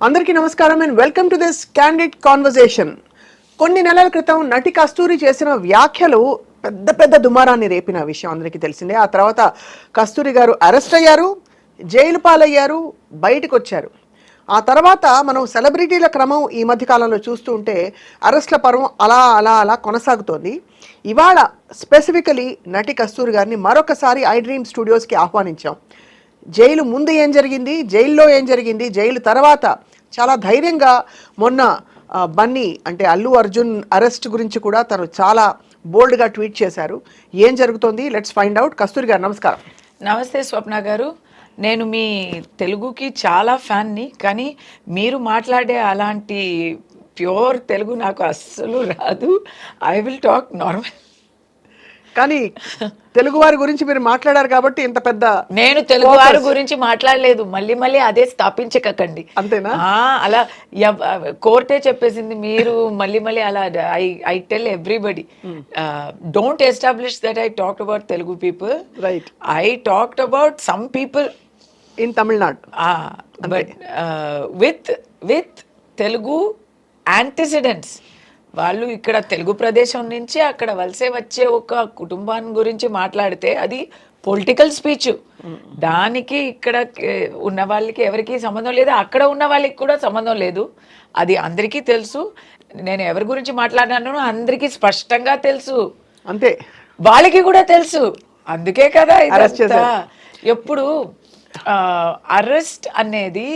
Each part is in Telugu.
అందరికీ నమస్కారం and welcome to this candid conversation. కొన్ని నెలల క్రితం నటి కస్తూరి చేసిన వ్యాఖ్యలు పెద్ద పెద్ద దుమారాన్ని రేపిన విషయం అందరికీ తెలిసిందే. ఆ తర్వాత కస్తూరి గారు అరెస్ట్ అయ్యారు, జైలు పాలయ్యారు, బయటకు వచ్చారు. ఆ తర్వాత మనం సెలబ్రిటీల క్రమం ఈ మధ్య కాలంలో చూస్తూ ఉంటే అరెస్ట్ల పర్వం అలా అలా అలా కొనసాగుతోంది. ఇవాళ స్పెసిఫికలీ నటి కస్తూరి గారిని మరొకసారి ఐ డ్రీమ్ స్టూడియోస్కి ఆహ్వానించాం. జైలు ముందు ఏం జరిగింది, జైల్లో ఏం జరిగింది, జైలు తర్వాత చాలా ధైర్యంగా మొన్న బన్నీ అంటే అల్లు అర్జున్ అరెస్ట్ గురించి కూడా తను చాలా బోల్డ్గా ట్వీట్ చేశారు. ఏం జరుగుతోంది, లెట్స్ ఫైండ్ అవుట్. కస్తూరి గారు నమస్కారం. నమస్తే స్వప్న గారు. నేను మీ తెలుగుకి చాలా ఫ్యాన్ని, కానీ మీరు మాట్లాడే అలాంటి ప్యూర్ తెలుగు నాకు అస్సలు రాదు. I will talk normal. కానీ తెలుగు వారి గురించి మీరు మాట్లాడారు కాబట్టి ఇంత పెద్ద. నేను తెలుగు వారి గురించి మాట్లాడలేదు, మళ్ళీ మళ్ళీ అదే స్థాపించకండి. అంతేనా? అలా కోర్టే చెప్పేసింది, మీరు మళ్ళీ మళ్ళీ అలా. I tell everybody, don't establish that I talked about Telugu people. Right. I talked about some people in Tamil Nadu, but with Telugu antecedents. వాళ్ళు ఇక్కడ తెలుగు ప్రదేశం నుంచి అక్కడ వలసే వచ్చే ఒక కుటుంబాన్ని గురించి మాట్లాడితే అది పొలిటికల్ స్పీచ్. దానికి ఇక్కడ ఉన్న వాళ్ళకి ఎవరికి సంబంధం లేదు, అక్కడ ఉన్న వాళ్ళకి కూడా సంబంధం లేదు. అది అందరికీ తెలుసు. నేను ఎవరి గురించి మాట్లాడినానో అందరికీ స్పష్టంగా తెలుసు, అంతే. వాళ్ళకి కూడా తెలుసు. అందుకే కదా ఎప్పుడు అరెస్ట్ అనేది,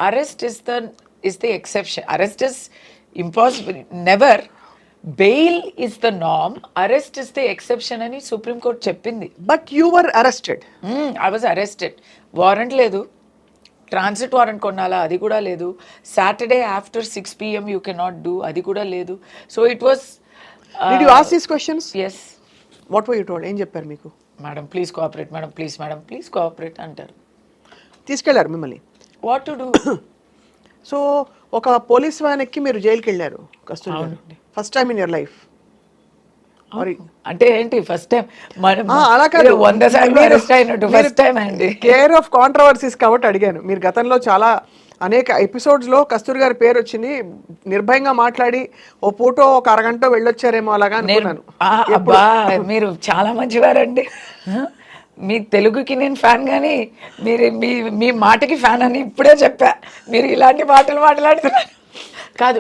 arrest is the exception. Arrest is impossible, never. Bail is the norm, arrest is the exception అని సుప్రీం కోర్ట్ చెప్పింది. But you were arrested. I was arrested. Warrant లేదు, ట్రాన్సిట్ వారెంట్ కొనాలా అది కూడా లేదు, Saturday after 6 PM you cannot do అది కూడా లేదు. So it was. Did you ask these questions? Yes. What were you told? ఏం చెప్పారు మీకు? Madam please cooperate, madam please cooperate అంటారు. తీసుకెళ్లారు మిమ్మల్ని. What to do? సో ఒక పోలీస్ వ్యాన్ ఎక్కి మీరు జైలుకి వెళ్ళారు Kasturi. First time in your life. అంటే ఏంటి ఫస్ట్ టైం? అలా కాదు, 100 సార్లు అరెస్ట్ అయినట్టు ఫస్ట్ టైం అండి. కేర్ ఆఫ్ కాంట్రవర్సీస్ కాబట్టి అడిగాను. మీరు గతంలో చాలా అనేక ఎపిసోడ్స్లో కస్తూరి గారి పేరు వచ్చింది, నిర్భయంగా మాట్లాడి ఓ పూటో ఒక అరగంట వెళ్ళొచ్చారేమో అలాగా అనుకున్నాను. అబ్బా మీరు చాలా మంచివారండి. మీ తెలుగుకి నేను ఫ్యాన్, కానీ మీరు మీ మాటకి ఫ్యాన్ అని ఇప్పుడే చెప్పా. మీరు ఇలాంటి మాటలు మాట్లాడుతున్నారు కాదు.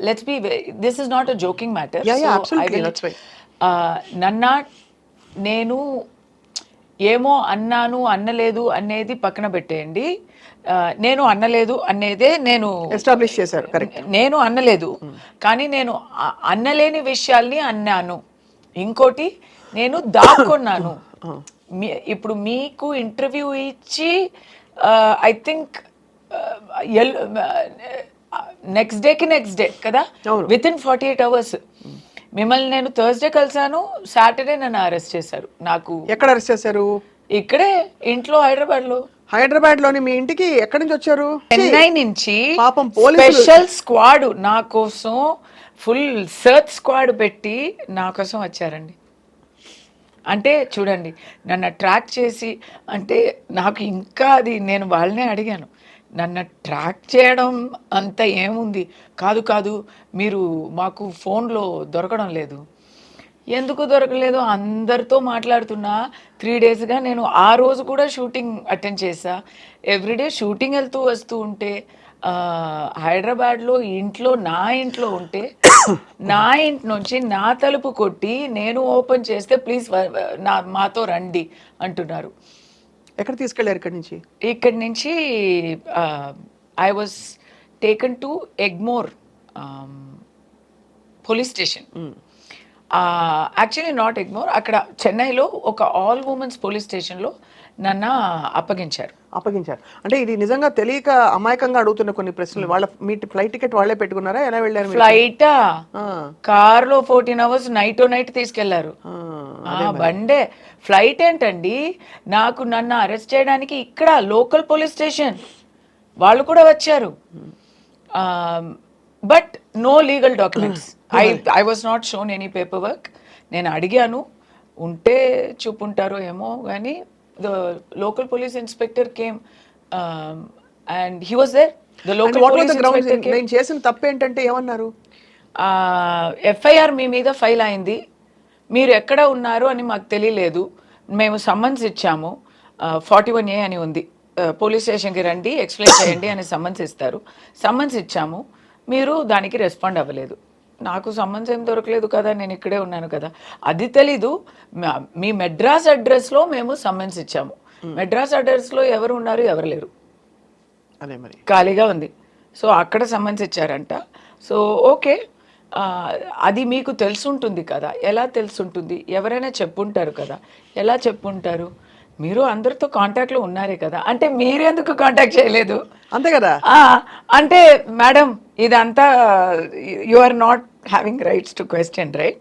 Let's be, this is not a joking matter. నేను ఏమో అన్నాను అన్నలేదు అనేది పక్కన పెట్టేయండి. నేను అన్నలేదు అనేదే నేను ఎస్టాబ్లిష్ చేశారు. నేను అన్నలేదు, కానీ నేను అన్నలేని విషయాల్ని అన్నాను. ఇంకోటి, నేను దాక్కున్నాను. ఇప్పుడు మీకు ఇంటర్వ్యూ ఇచ్చి ఐ థింక్ నెక్స్ట్ డే కదా, విత్ ఇన్ 48 hours మిమ్మల్ని నేను థర్స్డే కలిసాను, సాటర్డే నన్ను అరెస్ట్ చేశారు. నాకు ఎక్కడ అరెస్ట్ చేశారు? ఇక్కడే ఇంట్లో, హైదరాబాద్ లోని మీ ఇంటికి ఎక్కడి నుంచి వచ్చారు? చెన్నై నుంచి. పాపం స్పెషల్ స్క్వాడ్ నా కోసం, ఫుల్ సర్చ్ స్క్వాడ్ పెట్టి నా కోసం వచ్చారండి. అంటే చూడండి, నన్ను ట్రాక్ చేసి, అంటే నాకు ఇంకా అది, నేను వాళ్ళనే అడిగాను, నన్ను ట్రాక్ చేయడం అంత ఏముంది, కాదు మీరు మాకు ఫోన్లో దొరకడం లేదు. ఎందుకు దొరకలేదు? అందరితో మాట్లాడుతున్నా 3 daysగా. నేను ఆ రోజు కూడా షూటింగ్ అటెండ్ చేసా. ఎవ్రీడే షూటింగ్ వెళ్తూ వస్తూ ఉంటే, హైదరాబాద్లో నా ఇంట్లో ఉంటే, నా ఇంటి నుంచి నా తలుపు కొట్టి నేను ఓపెన్ చేస్తే ప్లీజ్ మాతో రండి అంటున్నారు. ఎక్కడ తీసుకెళ్ళారు ఇక్కడి నుంచి? ఇక్కడి నుంచి I was taken to Egmore police station. Actually not Egmore, అక్కడ చెన్నైలో ఒక ఆల్ ఉమెన్స్ పోలీస్ స్టేషన్లో నన్ను అప్పగించారు. అంటే ఇది నిజంగా తెలియక అమాయకంగా అడుగుతున్న కొన్ని ప్రశ్నలు. వాళ్ళ మీ ఫ్లైట్ టికెట్ వాళ్ళే పెట్టుకున్నారా? ఎలా వెళ్ళారు? ఫ్లైటా? కార్లో 14 hours నైట్ తీసుకెళ్లారు. బండే. ఫ్లైట్ ఏంటండి? నన్ను అరెస్ట్ చేయడానికి ఇక్కడ లోకల్ పోలీస్ స్టేషన్ వాళ్ళు కూడా వచ్చారు. But no legal documents. I was not shown any paper work. నేను అడిగాను, ఉంటే చూపుంటారో ఏమో, కానీ the local police inspector came and he was there. The local police inspector came. నేను చేసిన తప్పు ఏంటంటే ఏమన్నారు? ఎఫ్ఐఆర్ మీ మీద ఫైల్ అయింది, మీరు ఎక్కడ ఉన్నారు అని మాకు తెలియలేదు, మేము సమ్మన్స్ ఇచ్చాము, 41A అని ఉంది, పోలీస్ స్టేషన్కి రండి ఎక్స్ప్లెయిన్ చేయండి అని సమ్మన్స్ ఇస్తారు, సమ్మన్స్ ఇచ్చాము, మీరు దానికి రెస్పాండ్ అవ్వలేదు. నాకు సమ్మన్స్ ఏం దొరకలేదు కదా, నేను ఇక్కడే ఉన్నాను కదా, అది తెలీదు. మీ మెడ్రాస్ అడ్రస్లో మేము సమ్మన్స్ ఇచ్చాము, మెడ్రాస్ అడ్రస్లో ఎవరు ఉన్నారు, ఎవరు లేరు, అదే మరి ఖాళీగా ఉంది. సో అక్కడ సమ్మన్స్ ఇచ్చారంట. సో ఓకే, అది మీకు తెలుసుంటుంది కదా, ఎలా తెలుసుంటుంది, ఎవరైనా చెప్పుంటారు కదా, ఎలా చెప్పుంటారు, మీరు అందరితో కాంటాక్ట్లో ఉన్నారే కదా, అంటే మీరు ఎందుకు కాంటాక్ట్ చేయలేదు, అంతే కదా. అంటే మేడం ఇదంతా you are not having rights to question, right?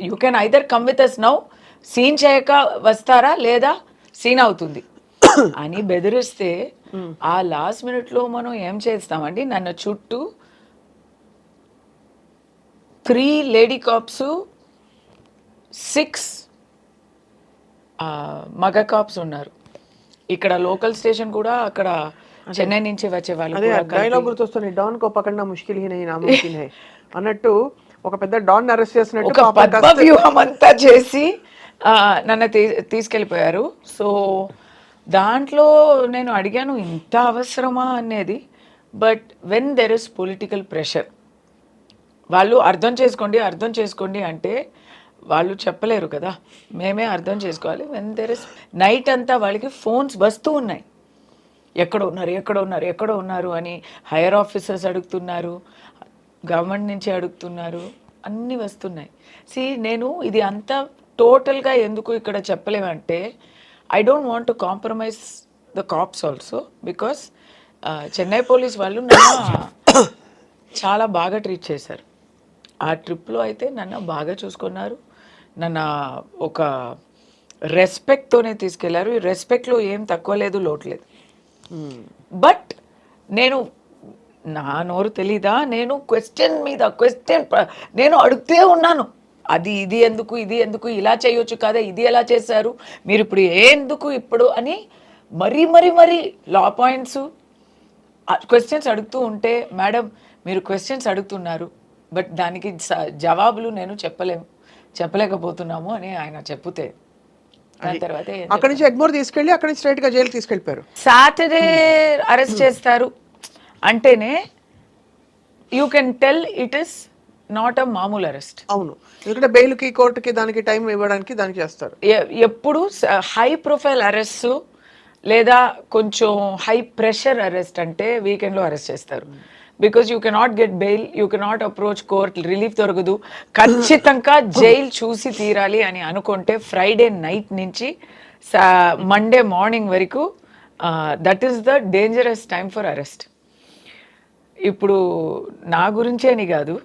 You can either come with us now, scene చేయక వస్తారా లేదా సీన్ అవుతుంది అని బెదిరిస్తే ఆ లాస్ట్ మినిట్లో మనం ఏం చేస్తామండి? నన్ను చుట్టూ 3 లేడీ కాప్స్, 6 మగ కాప్స్ ఉన్నారు. ఇక్కడ లోకల్ స్టేషన్ కూడా, అక్కడ చెన్నై నుంచి వచ్చే వాళ్ళు అదే డైలాగ్ గుర్తొస్తుంది, don co పకడ్నా Mushkil he Nahi నాముమ్కిన్ high అన్నట్టు. ఒక పెద్ద డాన్ అరెస్ట్ చేసినట్టు ఒక పద్మ వ్యూహం అంతా చేసి నన్ను తీసుకెళ్ళిపోయారు. సో దాంట్లో నేను అడిగాను ఇంత అవసరమా అనేది. But when there is political pressure, వాళ్ళు అర్థం చేసుకోండి అంటే వాళ్ళు చెప్పలేరు కదా, మేమే అర్థం చేసుకోవాలి. వెన్ దెర్ ఇస్ నైట్ అంతా వాళ్ళకి ఫోన్స్ వస్తూ ఉన్నాయి, ఎక్కడ ఉన్నారు అని. హైయర్ ఆఫీసర్స్ అడుగుతున్నారు, గవర్నమెంట్ నుంచి అడుగుతున్నారు, అన్నీ వస్తున్నాయి. నేను ఇది అంతా టోటల్గా ఎందుకు ఇక్కడ చెప్పలేమంటే, I don't want to compromise the cops also, because Chennai police వాళ్ళు నన్ను చాలా బాగా ట్రీట్ చేశారు. ఆ ట్రిప్లో అయితే నన్ను బాగా చూసుకున్నారు, నన్ను ఒక రెస్పెక్ట్తోనే తీసుకెళ్లారు. ఈ రెస్పెక్ట్లో ఏం తక్కువ లేదు, లోటు లేదు. బట్ నా నోరు తెలీదా, నేను క్వశ్చన్ మీద క్వశ్చన్ నేను అడుగుతూ ఉన్నాను. ఇది ఎందుకు ఇలా చేయొచ్చు కదా, ఇది ఎలా చేశారు మీరు, ఇప్పుడు ఎందుకు ఇప్పుడు అని మరీ లా పాయింట్స్ క్వశ్చన్స్ అడుగుతూ ఉంటే, మేడం మీరు క్వశ్చన్స్ అడుగుతున్నారు బట్ దానికి జవాబులు నేను చెప్పలేకపోతున్నాము అని ఆయన చెప్తే, దాని తర్వాత అక్కడి నుంచి ఎగ్మోర్ తీసుకెళ్ళి అక్కడి నుంచి స్ట్రైట్ గా జైలుకి తీసుకెళ్ళిపోయారు. సాటర్డే అరెస్ట్ చేస్తారు అంటేనే you can tell it is not a మామూలు అరెస్ట్. అవును, ఎందుకంటే బెయిల్కి కోర్టుకి దానికి టైం ఇవ్వడానికి దానికి చేస్తారు. ఎప్పుడు హై ప్రొఫైల్ అరెస్ట్ లేదా కొంచెం హై ప్రెషర్ అరెస్ట్ అంటే వీకెండ్లో అరెస్ట్ చేస్తారు. Because you cannot get bail, you cannot approach court, relief దొరకదు, ఖచ్చితంగా జైలు చూసి తీరాలి అని అనుకుంటే ఫ్రైడే నైట్ నుంచి మండే మార్నింగ్ వరకు that is the dangerous time for arrest. ఇప్పుడు నా గురించే అని కాదు,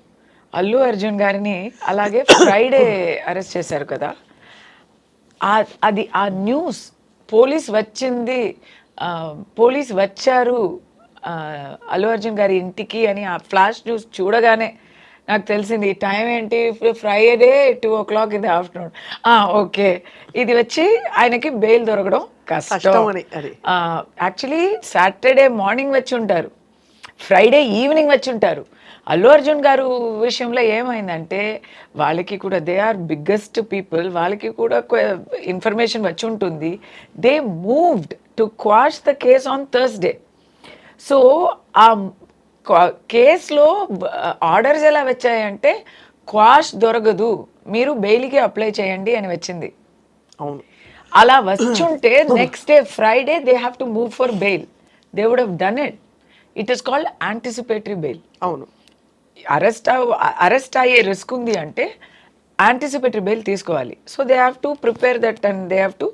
అల్లు అర్జున్ గారిని అలాగే ఫ్రైడే అరెస్ట్ చేశారు కదా, అది ఆ న్యూస్ పోలీస్ వచ్చారు అల్లు అర్జున్ గారి ఇంటికి అని ఆ ఫ్లాష్ న్యూస్ చూడగానే నాకు తెలిసింది ఈ టైం ఏంటి, Friday 2 o'clock in the afternoon. Okay, ఇది వచ్చి ఆయనకి బెయిల్ దొరకడం కష్టం. యాక్చువల్లీ సాటర్డే మార్నింగ్ వచ్చి ఉంటారు, ఫ్రైడే ఈవినింగ్ వచ్చి ఉంటారు. అల్లు అర్జున్ గారు విషయంలో ఏమైందంటే, వాళ్ళకి కూడా దే ఆర్ బిగ్గెస్ట్ పీపుల్, వాళ్ళకి కూడా ఇన్ఫర్మేషన్ వచ్చి ఉంటుంది. They moved to quash the case on Thursday. So ఆ కేసులో ఆర్డర్స్ ఎలా వచ్చాయంటే, క్వాష్ దొరకదు, మీరు బెయిల్కి అప్లై చేయండి అని వచ్చింది. అవును, అలా వచ్చుంటే next day Friday they have to move for bail, they would have done it. It is called anticipatory bail. అవును, అరెస్ట్ అయ్యే రిస్క్ ఉంది అంటే యాంటిసిపేటరీ బెయిల్ తీసుకోవాలి. So they have to prepare that and they have to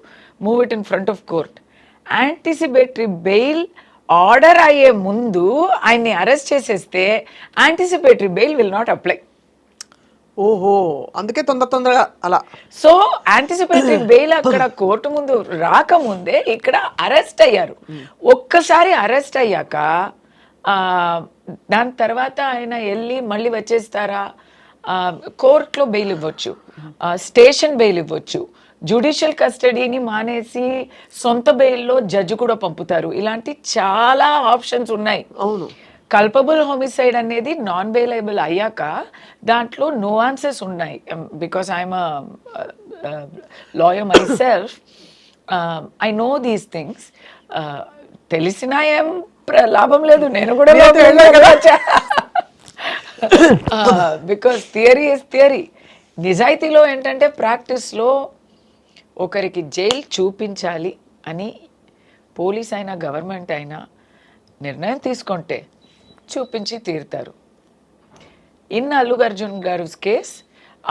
move it in front of court. Anticipatory bail order అయ్యే ముందు ఆయన్ని అరెస్ట్ చేసేస్తే anticipatory bail will not apply. ఓహో, అందుకే తొందరగా అలా. సో యాంటిసిపేటరీ బెయిల్ అక్కడ కోర్టు ముందు రాకముందే ఇక్కడ అరెస్ట్ అయ్యారు. ఒక్కసారి అరెస్ట్ అయ్యాక దాని తర్వాత ఆయన వెళ్ళి మళ్ళీ వచ్చేస్తారా, కోర్టులో బెయిల్ ఇవ్వచ్చు, స్టేషన్ బెయిల్ ఇవ్వచ్చు, జ్యుడిషియల్ కస్టడీని మానేసి సొంత బెయిల్లో జడ్జి కూడా పంపుతారు. ఇలాంటి చాలా ఆప్షన్స్ ఉన్నాయి. అవును. కల్పబుల్ హోమిసైడ్ అనేది నాన్ బెయిలబుల్ అయ్యాక దాంట్లో నువాన్సెస్ ఉన్నాయి. Because I'm lawyer my self, I know these things. తెలిసినా ఏం లాభం లేదు, నేను కూడా బికాస్ థియరీ ఇస్ థియరీ. నిజాయితీలో ఏంటంటే ప్రాక్టీస్లో ఒకరికి జైలు చూపించాలి అని పోలీస్ అయినా గవర్నమెంట్ అయినా నిర్ణయం తీసుకుంటే చూపించి తీరుతారు. ఇన్ అల్లు అర్జున్ గారు కేస్,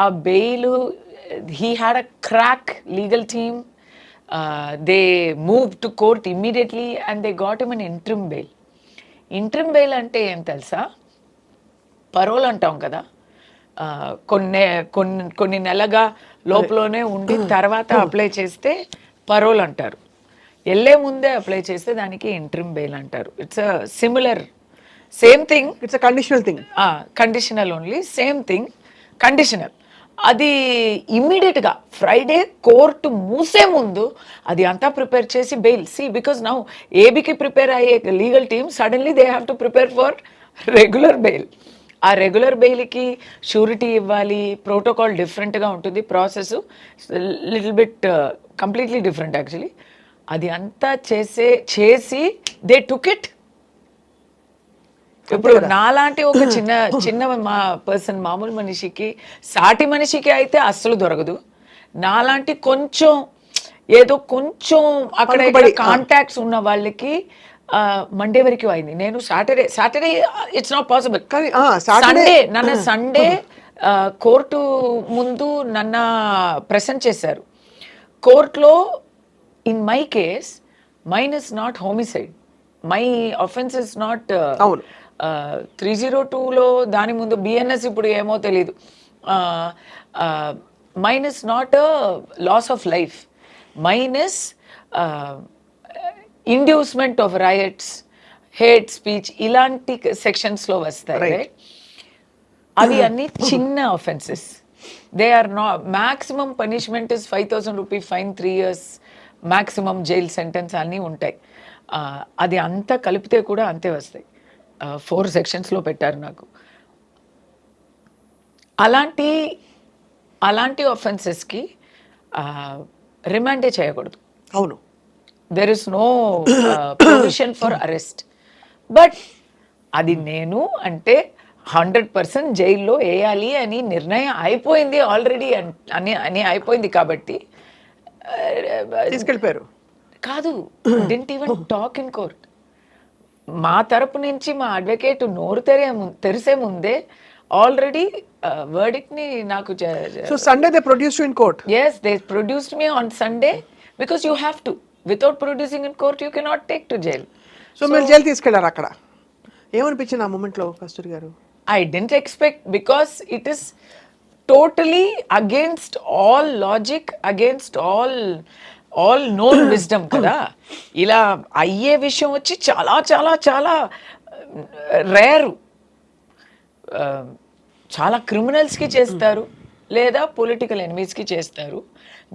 ఆ bail, he had a crack legal team, they move to court immediately and they got him an interim bail. Interim bail అంటే ఏం తెలుసా? పరోల్ అంటాం కదా, కొన్ని కొన్ని కొన్ని నెలగా లోపలనే ఉండి తర్వాత అప్లై చేస్తే పరోల్ అంటారు. వెళ్ళే ముందే అప్లై చేస్తే దానికి ఇంట్రిమ్ బెయిల్ అంటారు. It's a similar, same thing. It's a conditional thing. Conditional only, same thing, conditional. అది ఇమ్మీడియట్గా ఫ్రైడే కోర్టు మూసే ముందు అది అంతా ప్రిపేర్ చేసి బెయిల్. బికాస్ నౌ ఏబీకి ప్రిపేర్ అయ్యే legal team suddenly they have to prepare for regular bail. ఆ రెగ్యులర్ బెయిల్కి షూరిటీ ఇవ్వాలి, ప్రోటోకాల్ డిఫరెంట్గా ఉంటుంది, process little bit completely different actually. అది అంతా చేసి దే టుక్ ఇట్. ఇప్పుడు నాలాంటి ఒక చిన్న పర్సన్, మామూలు మనిషికి, సాటి మనిషికి అయితే అస్సలు దొరకదు. నాలాంటి కొంచెం ఏదో కొంచెం అక్కడ కాంటాక్ట్స్ ఉన్న వాళ్ళకి మండే వరకు అయింది. నేను Saturday it's not possible. Sunday court ముందు నన్ను ప్రెసెంట్ చేశారు. కోర్టులో in my case mine is not homicide, my offence is not 302లో దాని ముందు బిఎన్ఎస్, ఇప్పుడు ఏమో తెలీదు. Mine is not loss of life, mine is inducement of rights, hate speech, ఇలాంటి సెక్షన్స్లో వస్తాయి. రైట్? అవి అన్ని చిన్న offences. They are not, maximum punishment is 5,000 rupee fine, 3 years maximum jail sentence అన్నీ ఉంటాయి. అది అంతా కలిపితే కూడా అంతే వస్తాయి. 4 సెక్షన్స్లో పెట్టారు నాకు. అలాంటి ఆఫెన్సెస్కి రిమాండే చేయకూడదు. అవును. There is no provision for arrest. But అది నేను అంటే 100% జైల్లో వేయాలి అని నిర్ణయం అయిపోయింది ఆల్రెడీ అని అయిపోయింది కాబట్టి తీసుకెళ్ళిపోయారు. కాదు, didn't even talk in court. మా తరపు నుంచి మా అడ్వకేట్ నోరు తెరిసే ముందే ఆల్రెడీ వర్డిక్ట్ ని నాకు. So Sunday they produced in court. yes, they produced me on Sunday because you have to, without producing in court you cannot take to jail. So మీరు జైలు తీసుకెళ్లారు. అక్కడ ఏమనిపించింది ఆ మూమెంట్లో కస్తూరి గారు? I didn't expect, because it is totally against all logic, against all known wisdom కదా. ఇలా అయ్యే విషయం వచ్చి చాలా చాలా చాలా రేరు. చాలా క్రిమినల్స్కి చేస్తారు, లేదా పొలిటికల్ ఎనిమీస్కి చేస్తారు.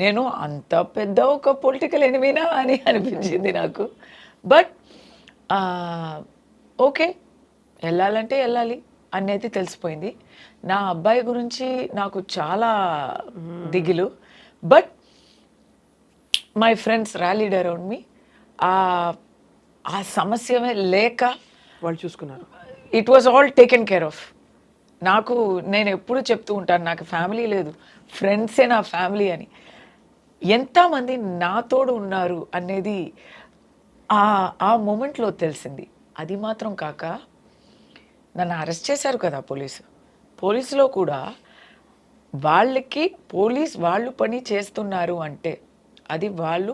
నేను అంత పెద్ద ఒక పొలిటికల్ ఎనిమీనా అని అనిపించింది నాకు. బట్ ఓకే, వెళ్ళాలంటే వెళ్ళాలి అనేది తెలిసిపోయింది. నా అబ్బాయి గురించి నాకు చాలా దిగులు. But my friends rallied around me. ఆ సమస్యమే లేక వాళ్ళు చూసుకున్నారు. It was all taken care of. నేను ఎప్పుడు చెప్తూ ఉంటాను, నాకు ఫ్యామిలీ లేదు, ఫ్రెండ్సే నా ఫ్యామిలీ అని. ఎంతమంది నాతోడు ఉన్నారు అనేది ఆ మూమెంట్లో తెలిసింది. అది మాత్రం కాక నన్ను అరెస్ట్ చేశారు కదా పోలీసులో కూడా వాళ్ళకి వాళ్ళు పని చేస్తున్నారు అంటే అది వాళ్ళు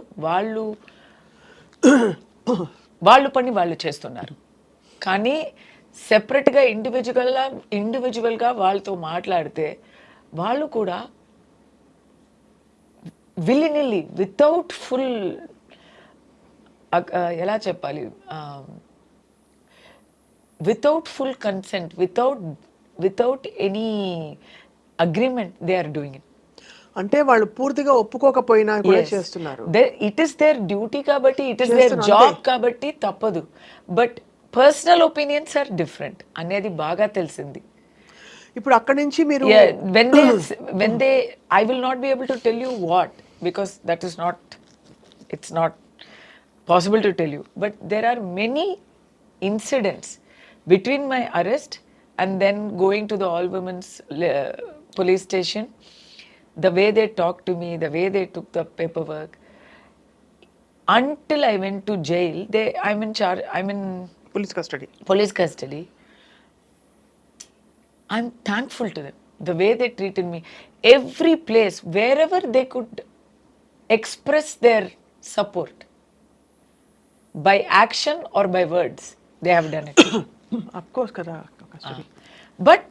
పని వాళ్ళు చేస్తున్నారు. కానీ సెపరేట్గా ఇండివిజువల్గా వాళ్ళతో మాట్లాడితే వాళ్ళు కూడా విల్లినిల్లీ, వితౌట్ ఫుల్, ఎలా చెప్పాలి, without full consent, without any agreement, they are doing it. అంటే వాళ్ళు పూర్తిగా ఒప్పుకోకపోయినా కూడా చేస్తున్నారు. ఇట్ ఇస్ దేర్ డ్యూటీ కాబట్టి, ఇట్ ఇస్ దేర్ చేస్తున్నారు, జాబ్ అంతే. కాబట్టి తప్పదు. But personal opinions are different అనేది బాగా తెలిసింది. ఇప్పుడు అక్కడి నుంచి మీరు when they I will not be able to tell you what, because that is not, it's not possible to tell you, but there are many incidents between my arrest and then going to the all women's police station, the way they talked to me, the way they took the paperwork, until I went to jail. I'm in police custody. I'm thankful to them, the way they treated me. Every place, wherever they could express their support, by action or by words, they have done it. Of course కదా custody. But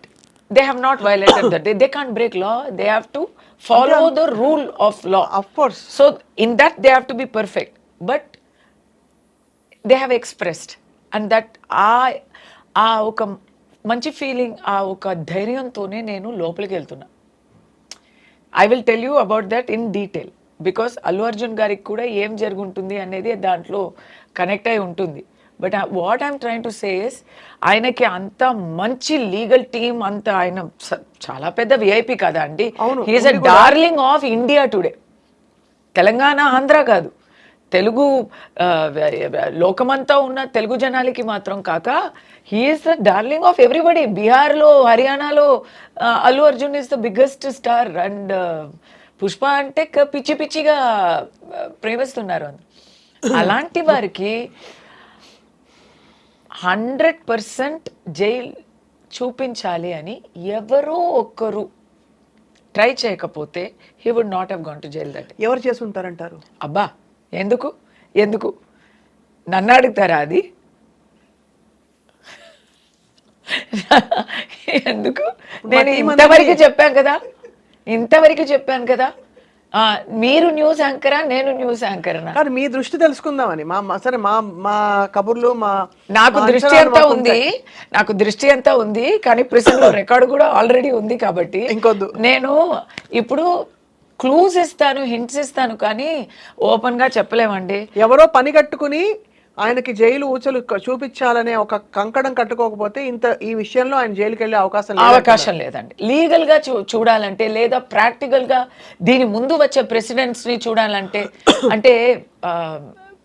they have not violated that. They can't break law. They have to follow the rule of law. Of course. So in that they have to be perfect. But they have expressed. And that ఆ ఒక మంచి ఫీలింగ్, ఆ ఒక ధైర్యంతోనే నేను లోపలికి వెళ్తున్నా. I will tell you about that in detail, because Allu Arjun గారికి కూడా ఏం జరుగుంటుంది అనేది దాంట్లో కనెక్ట్ అయి ఉంటుంది. But what I'm trying to say is, ఆయనకి అంత మంచి లీగల్ టీమ్, అంత ఆయన చాలా పెద్ద విఐపి కదా అండి. He is a darling of India today. Telangana, Andhra కాదు, తెలుగు లోకమంతా ఉన్న తెలుగు జనాలకి మాత్రం కాక, he is the darling of everybody. బీహార్లో, హర్యానాలో Allu Arjun is the biggest star. And Pushpa అంటే పిచ్చి పిచ్చిగా ప్రేమిస్తున్నారు. అలాంటి వారికి 100% జైల్ చూపించాలి అని ఎవరో ఒక్కరు ట్రై చేయకపోతే he would not have gone to jail. That ఎవరు చేసి ఉంటారంటారు? అబ్బా, ఎందుకు నన్ను అడుగుతారా అది? ఎందుకు? నేను ఇంతవరకు చెప్పాను కదా. మీరు న్యూస్ యాంకరా, నేను న్యూస్ యాంకర్నా? కానీ మీ దృష్టి తెలుసుకుందామని. సరే, మా కబుర్లు, నాకు దృష్టి అంతా ఉంది కానీ ప్రెసెంట్ రికార్డు కూడా ఆల్రెడీ ఉంది కాబట్టి ఇంకొద్దు. నేను ఇప్పుడు క్లూస్ ఇస్తాను, హింట్స్ ఇస్తాను, కానీ ఓపెన్ గా చెప్పలేమండి. ఎవరో పని కట్టుకుని ఆయనకి జైలు ఊచలు చూపించాలనే ఒక కంకణం కట్టుకోకపోతే ఈ విషయంలో ఆయన జైలుకి వెళ్ళే అవకాశం లేదండి. లీగల్ గా చూడాలంటే, లేదా ప్రాక్టికల్ గా దీని ముందు వచ్చే ప్రెసిడెంట్స్ ని చూడాలంటే, అంటే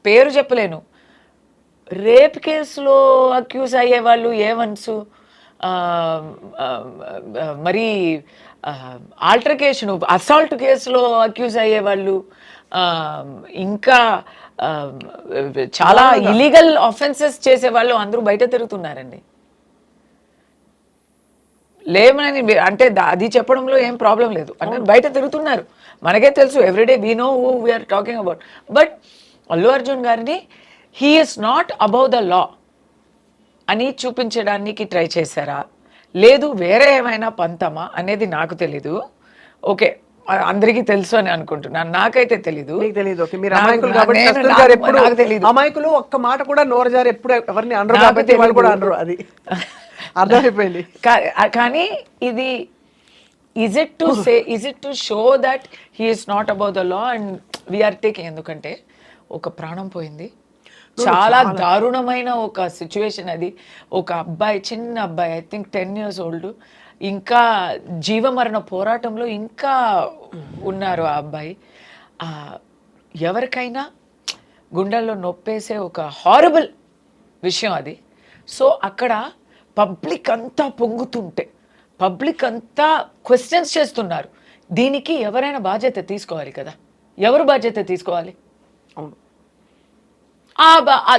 పేరు చెప్పలేను, రేప్ కేసులో అక్యూజ్ అయ్యే వాళ్ళు ఏవన్స్, మరి ఆల్టర్కేషన్, అసాల్ట్ కేసులో అక్యూజ్ అయ్యేవాళ్ళు, ఇంకా చాలా ఇలీగల్ ఆఫెన్సెస్ చేసేవాళ్ళు అందరూ బయట తిరుగుతున్నారండి. లేమని అంటే అది చెప్పడంలో ఏం ప్రాబ్లం లేదు, అంటే బయట తిరుగుతున్నారు, మనకే తెలుసు, everyday we know who we are talking about. But Allu Arjun గారిని he is not above the law అని చూపించడానికి ట్రై చేశారా, లేదు వేరే ఏమైనా పంతమా అనేది నాకు తెలీదు. ఓకే, అందరికీ తెలుసు అని అనుకుంటున్నాను, నాకైతే తెలీదు. అమాయకులు ఒక్క మాట కూడా నోరు జారి ఎప్పుడు ఎవరిని అనరు కాబట్టి వాళ్ళు కూడా అనరు, అది అర్థమైపోయింది. కానీ ఇది is it to show that he is not above the law and we are taking, ఎందుకంటే ఒక ప్రాణం పోయింది, చాలా దారుణమైన ఒక సిచ్యువేషన్ అది. ఒక అబ్బాయి, చిన్న అబ్బాయి, ఐ థింక్ 10 years old, ఇంకా జీవమరణ పోరాటంలో ఇంకా ఉన్నారు ఆ అబ్బాయి. ఎవరికైనా గుండెల్లో నొప్పేసే ఒక హారబుల్ విషయం అది. సో అక్కడ పబ్లిక్ అంతా పొంగుతుంటే, పబ్లిక్ అంతా క్వశ్చన్స్ చేస్తున్నారు, దీనికి ఎవరైనా బాధ్యత తీసుకోవాలి కదా. ఎవరు బాధ్యత తీసుకోవాలి? అవును,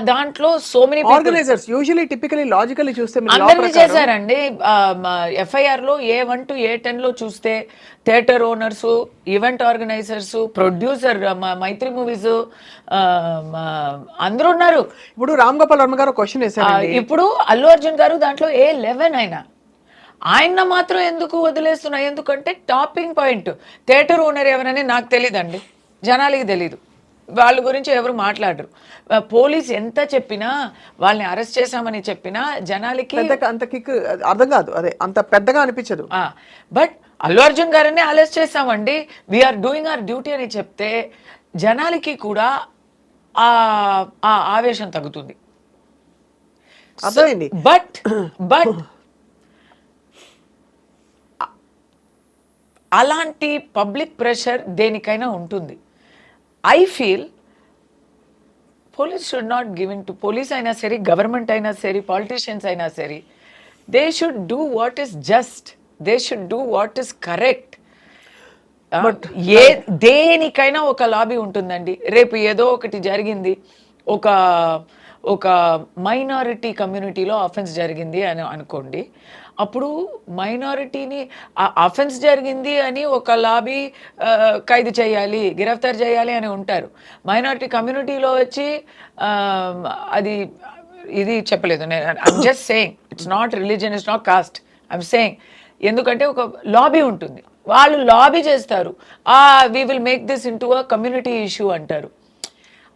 దాంట్లో so many organisers usually typically logically చూస్తే అందరినీ చేశారండి. ఎఫ్ఐఆర్ లో A1 to A10 లో చూస్తే theatre owners, event organisers, producer, Mythri movies అందరూ ఉన్నారు. ఇప్పుడు రామ్ గోపాల్ వర్మ గారు క్వశ్చన్ వేశారు, ఇప్పుడు అల్లు అర్జున్ గారు దాంట్లో A11 అయినా ఆయన మాత్రం ఎందుకు వదిలేస్తున్నా? ఎందుకంటే టాపింగ్ పాయింట్ థియేటర్ ఓనర్ ఎవరని నాకు తెలియదండి, జనాలకి తెలీదు, వాళ్ళ గురించి ఎవరు మాట్లాడరు. పోలీస్ ఎంత చెప్పినా, వాళ్ళని అరెస్ట్ చేశామని చెప్పినా జనాలకి అంత కిక్ అర్థం కాదు, అదే అంత పెద్దగా అనిపించదు. బట్ అల్లు అర్జున్ గారిని అరెస్ట్ చేసామండి, వీఆర్ డూయింగ్ అవర్ డ్యూటీ అని చెప్తే జనాలకి కూడా ఆ ఆ ఆవేశం తగ్గుతుంది. అర్థమైంది. బట్ బట్ అలాంటి పబ్లిక్ ప్రెషర్ దేనికైనా ఉంటుంది. I feel police should not giving to, police అయినా సరే, గవర్నమెంట్ అయినా సరే, పాలిటీషియన్స్ అయినా సరే, they should do what is just, they should do what is correct. దేనికైనా ఒక లాబీ ఉంటుందండి. రేపు ఏదో ఒకటి జరిగింది, ఒక ఒక మైనారిటీ కమ్యూనిటీలో అఫెన్స్ జరిగింది అని అనుకోండి, అప్పుడు మైనారిటీని అఫెన్స్ జరిగింది అని ఒక లాబీ ఖైదు చేయాలి, గిరఫ్తార్ చేయాలి అని ఉంటారు. మైనారిటీ కమ్యూనిటీలో వచ్చి అది ఇది చెప్పలేదు. I'm just saying it's not religion, it's not cost, I'm saying. ఎందుకంటే ఒక లాబీ ఉంటుంది, వాళ్ళు లాబీ చేస్తారు, we will make this into a community issue అంటారు.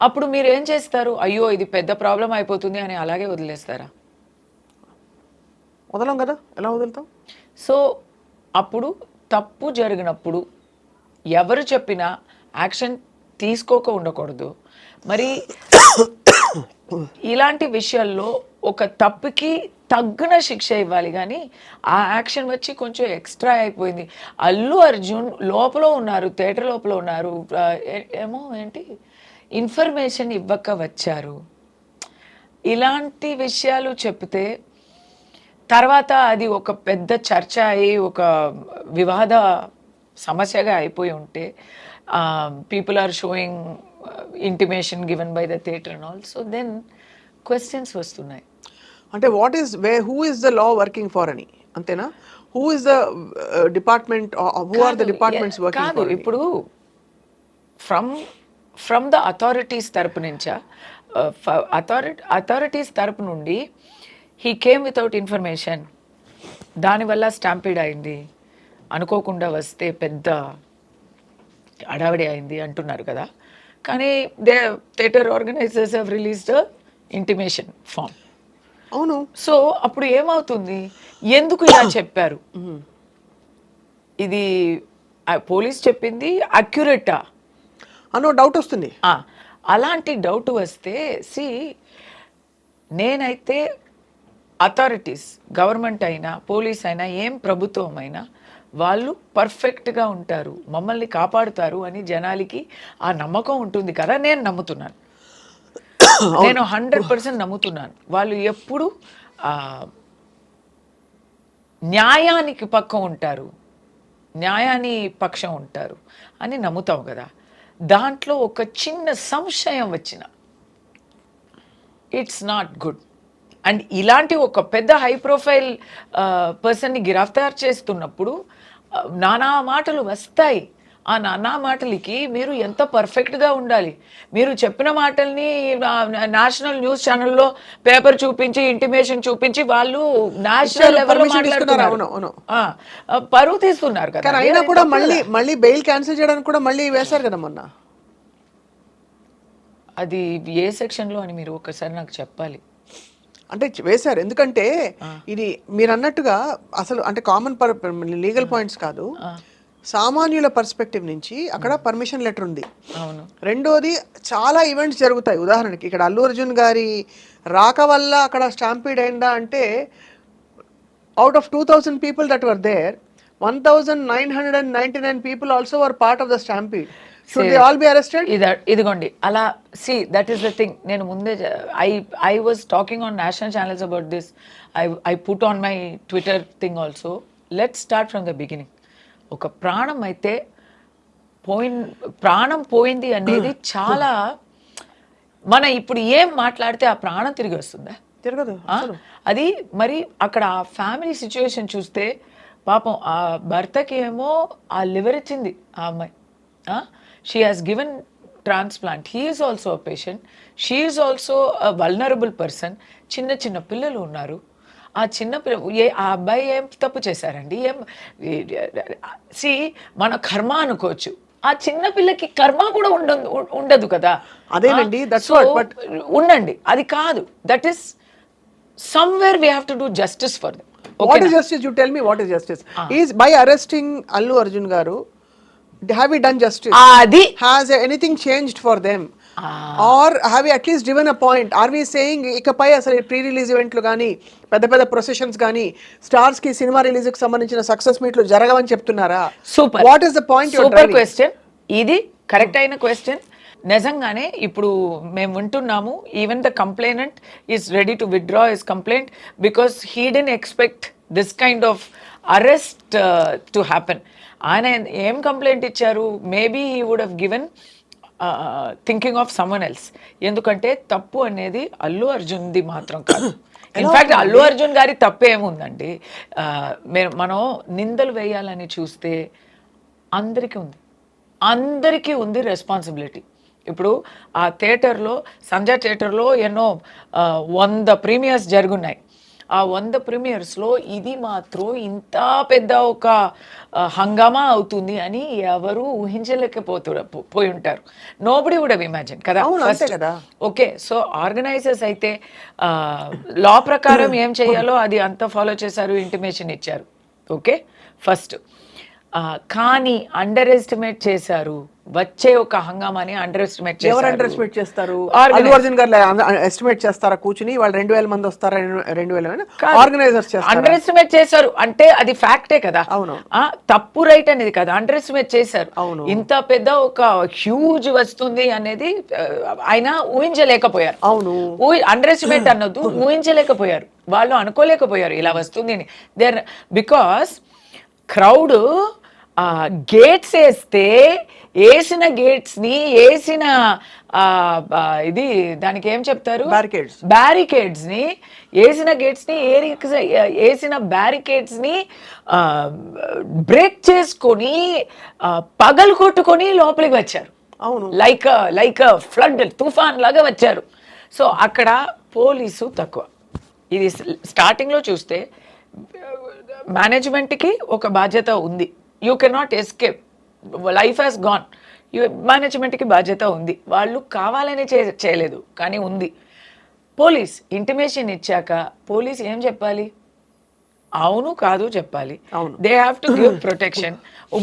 అప్పుడు మీరు ఏం చేస్తారు? అయ్యో ఇది పెద్ద ప్రాబ్లం అయిపోతుంది అని అలాగే వదిలేస్తారా? వదలం కదా, ఎలా వదులుతాం? సో అప్పుడు తప్పు జరిగినప్పుడు ఎవరు చెప్పినా యాక్షన్ తీసుకోక ఉండకూడదు. మరి ఇలాంటి విషయాల్లో ఒక తప్పుకి తగ్గిన శిక్ష ఇవ్వాలి, కానీ ఆ యాక్షన్ వచ్చి కొంచెం ఎక్స్ట్రా అయిపోయింది. అల్లు అర్జున్ లోపల ఉన్నారు, థియేటర్ లోపల ఉన్నారు, ఏమో ఏంటి ఇన్ఫర్మేషన్ ఇవ్వక వచ్చారు, ఇలాంటి విషయాలు చెప్తే తర్వాత అది ఒక పెద్ద చర్చ అయ్యి ఒక వివాద సమస్యగా అయిపోయి ఉంటే, people are showing intimation given by the theatre and all, so then questions వస్తున్నాయి. అంటే what is who is the law working for అని, అంతేనా? Who is the department, who are the departments working కాదు, ఫర్? ఇప్పుడు ఫ్రమ్ ద అథారిటీస్ తరపు నుంచా, అథారిటీస్ తరపు నుండి హీ కేమ్ వితౌట్ ఇన్ఫర్మేషన్, దానివల్ల స్టాంపీడ్ అయింది, అనుకోకుండా వస్తే పెద్ద అడావిడి అయింది అంటున్నారు కదా. కానీ theatre organisers have released intimation form. అవును. సో అప్పుడు ఏమవుతుంది, ఎందుకు ఇలా చెప్పారు, ఇది పోలీస్ చెప్పింది అక్యురేటా అనో డౌట్ వస్తుంది. అలాంటి డౌట్ వస్తే నేనైతే అథారిటీస్, గవర్నమెంట్ అయినా పోలీస్ అయినా ఏం ప్రభుత్వం అయినా వాళ్ళు పర్ఫెక్ట్గా ఉంటారు, మమ్మల్ని కాపాడుతారు అని జనాలకి ఆ నమ్మకం ఉంటుంది కదా. నేను నమ్ముతున్నాను, నేను 100% నమ్ముతున్నాను. వాళ్ళు ఎప్పుడు న్యాయానికి పక్కం ఉంటారు, న్యాయాన్ని పక్షం ఉంటారు అని నమ్ముతాం కదా. దాంట్లో ఒక చిన్న సంశయం వచ్చిన ఇట్స్ నాట్ గుడ్. అండ్ ఇలాంటి ఒక పెద్ద హై ప్రొఫైల్ పర్సన్ని గిరఫ్తార్ చేస్తున్నప్పుడు నానా మాటలు వస్తాయి. ఆ నానా మాటలకి మీరు ఎంత పర్ఫెక్ట్గా ఉండాలి. మీరు చెప్పిన మాటల్ని నేషనల్ న్యూస్ ఛానల్లో పేపర్ చూపించి, ఇంటిమేషన్ చూపించి వాళ్ళు నేషనల్ లెవెల్లో మాట్లాడుతున్నారు, పరువు తీస్తున్నారు కదా. అయినా కూడా మళ్ళీ బెయిల్ క్యాన్సిల్ చేయడానికి కూడా మళ్ళీ వేశారు కదా మొన్న. అది ఏ సెక్షన్లో అని మీరు ఒకసారి నాకు చెప్పాలి. అంటే వేశారు, ఎందుకంటే ఇది మీరు అన్నట్టుగా అసలు అంటే కామన్ లీగల్ పాయింట్స్ కాదు, సామాన్యుల పర్స్పెక్టివ్ నుంచి అక్కడ పర్మిషన్ లెటర్ ఉంది. అవును. రెండోది చాలా ఈవెంట్స్ జరుగుతాయి. ఉదాహరణకి ఇక్కడ అల్లు అర్జున్ గారి రాక వల్ల అక్కడ స్టాంపీడ్ అయిందా అంటే, out of 2000 people that were there, 1999 people also were part of the stampede. Should they all be arrested? ఇదిగోండి అలా. That is the thing. నేను ముందే I was talking on national channels about this. I put on my Twitter thing also. Let's start from the beginning. ఒక ప్రాణం అయితే ప్రాణం పోయింది అనేది చాలా, మన ఇప్పుడు ఏం మాట్లాడితే ఆ ప్రాణం తిరిగి వస్తుందా? తిరగదు. అది మరి అక్కడ ఆ ఫ్యామిలీ సిచ్యువేషన్ చూస్తే పాపం ఆ భర్తకి ఏమో ఆ లివర్ ఇచ్చింది ఆ అమ్మాయి, she has given transplant, he is also a patient, she is also a vulnerable person. చిన్న చిన్న పిల్లలు ఉన్నారు. ఆ చిన్న ఆ అబ్బాయి ఏం తప్పు చేశారండి? మన కర్మ అనుకోవచ్చు, ఆ చిన్న పిల్లకి కర్మ కూడా ఉండదు కదా. అదేనండి, ఉండండి, అది కాదు. That is somewhere we have to do justice for them. What is justice? You tell me what is justice? Is by arresting Allu Arjun గారు, have we done justice? అది Has anything changed for them? Or have we at least driven a point? Are we saying ఇకపై అసలు ప్రీ రిలీజ్ ఈవెంట్లు కానీ పెద్ద పెద్ద ప్రొసెషన్స్ కానీ స్టార్స్ కి సినిమా రిలీజ్ కి సంబంధించిన సక్సెస్ మీట్లు జరగవని చెప్తున్నారా? Super, what is the point? Super question. ఇది కరెక్ట్ అయిన క్వశ్చన్. నిజంగానే ఇప్పుడు మేము వింటున్నాము, even the complainant is ready to withdraw his complaint because he didn't expect this kind of arrest to happen. ఆయన ఏం కంప్లైంట్ ఇచ్చారు? Maybe he would have given thinking of someone else. ఎందుకంటే తప్పు అనేది అల్లు అర్జున్ది మాత్రం కాదు. ఇన్ఫాక్ట్ అల్లు అర్జున్ గారి తప్పు ఏముందండి? మనం నిందలు వేయాలని చూస్తే అందరికీ ఉంది రెస్పాన్సిబిలిటీ. ఇప్పుడు ఆ థియేటర్లో, సంజయ్ థియేటర్లో ఎన్నో 100 ప్రీమియర్స్ జరుగున్నాయి. ఆ 100 ప్రీమియర్స్లో ఇది మాత్రం ఇంత పెద్ద ఒక హంగామా అవుతుంది అని ఎవరు పోయి ఉంటారు. నోబడి వుడ్ హావ్ ఇమాజిన్ కదా. ఓకే, సో ఆర్గనైజర్స్ అయితే లా ప్రకారం ఏం చేయాలో అది అంతా ఫాలో చేశారు, ఇంటిమేషన్ ఇచ్చారు. Okay, first. కానీ అండర్ ఎస్టిమేట్ చేశారు. వచ్చే ఒక హంగామాని అండర్ ఎస్టిమేట్ చేశారు. ఎవరు అండర్ ఎస్టిమేట్ చేస్తారు? అల్లు అర్జున్ గారు ఎస్టిమేట్ చేస్తారా కూర్చుని? వాళ్ళు 2000 మంది వస్తారా? 2000 ఆర్గనైజర్స్ అండర్ ఎస్టిమేట్ చేశారు అంటే అది ఫ్యాక్టే కదా. అవును, తప్పు రైట్ అనేది కదా, అండర్ ఎస్టిమేట్ చేశారు. ఇంత పెద్ద ఒక హ్యూజ్ వస్తుంది అనేది ఆయన ఊహించలేకపోయారు. అవును, అండర్ ఎస్టిమేట్ అన్నది ఊహించలేకపోయారు, వాళ్ళు అనుకోలేకపోయారు ఇలా వస్తుంది అని. దేర్ బికాస్ క్రౌడ్ గేట్స్ వేసిన గేట్స్ని వేసిన ఇది దానికి ఏం చెప్తారు, బ్యారికేడ్స్ని వేసిన గేట్స్ని వేసిన బ్యారికేడ్స్ని బ్రేక్ చేసుకొని పగలు కొట్టుకొని లోపలికి వచ్చారు. అవును, లైక్ ఫ్లడ్ తుఫాన్ లాగా వచ్చారు. సో అక్కడ పోలీసు తక్కువ. ఇది స్టార్టింగ్లో చూస్తే మేనేజ్మెంట్కి ఒక బాధ్యత ఉంది. You cannot escape, life has gone. మేనేజ్మెంట్కి బాధ్యత ఉంది, వాళ్ళు కావాలనే చేయలేదు కానీ ఉంది. పోలీస్ ఇంటిమేషన్ ఇచ్చాక పోలీస్ ఏం చెప్పాలి? అవును కాదు చెప్పాలి. They have to give protection.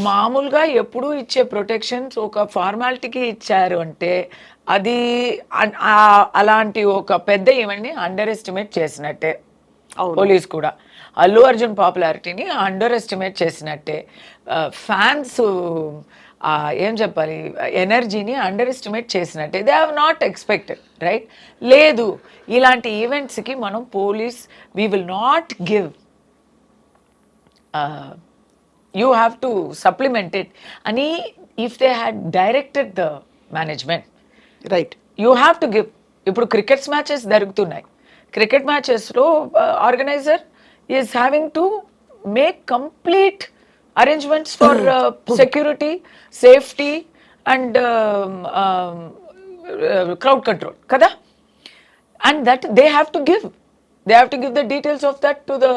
మామూలుగా ఎప్పుడు ఇచ్చే ప్రొటెక్షన్స్ ఒక ఫార్మాలిటీకి ఇచ్చారు అంటే అది అలాంటి ఒక పెద్ద ఈవెంట్ని అండర్ ఎస్టిమేట్ చేసినట్టే. పోలీస్ కూడా అల్లు అర్జున్ పాపులారిటీని అండర్ ఎస్టిమేట్ చేసినట్టే. ఫ్యాన్స్ ఏం చెప్పాలి, ఎనర్జీని అండర్ ఎస్టిమేట్ చేసినట్టే. They have not expected, right? లేదు, ఇలాంటి ఈవెంట్స్కి మనం police we will not give, you have to supplement it అని if they had directed the management, right, you have to give. ఇప్పుడు క్రికెట్స్ మ్యాచెస్ జరుగుతున్నాయి. క్రికెట్ మ్యాచెస్లో organiser is having to make complete arrangements for security, safety and crowd control kada, and that they have to give the details of that to the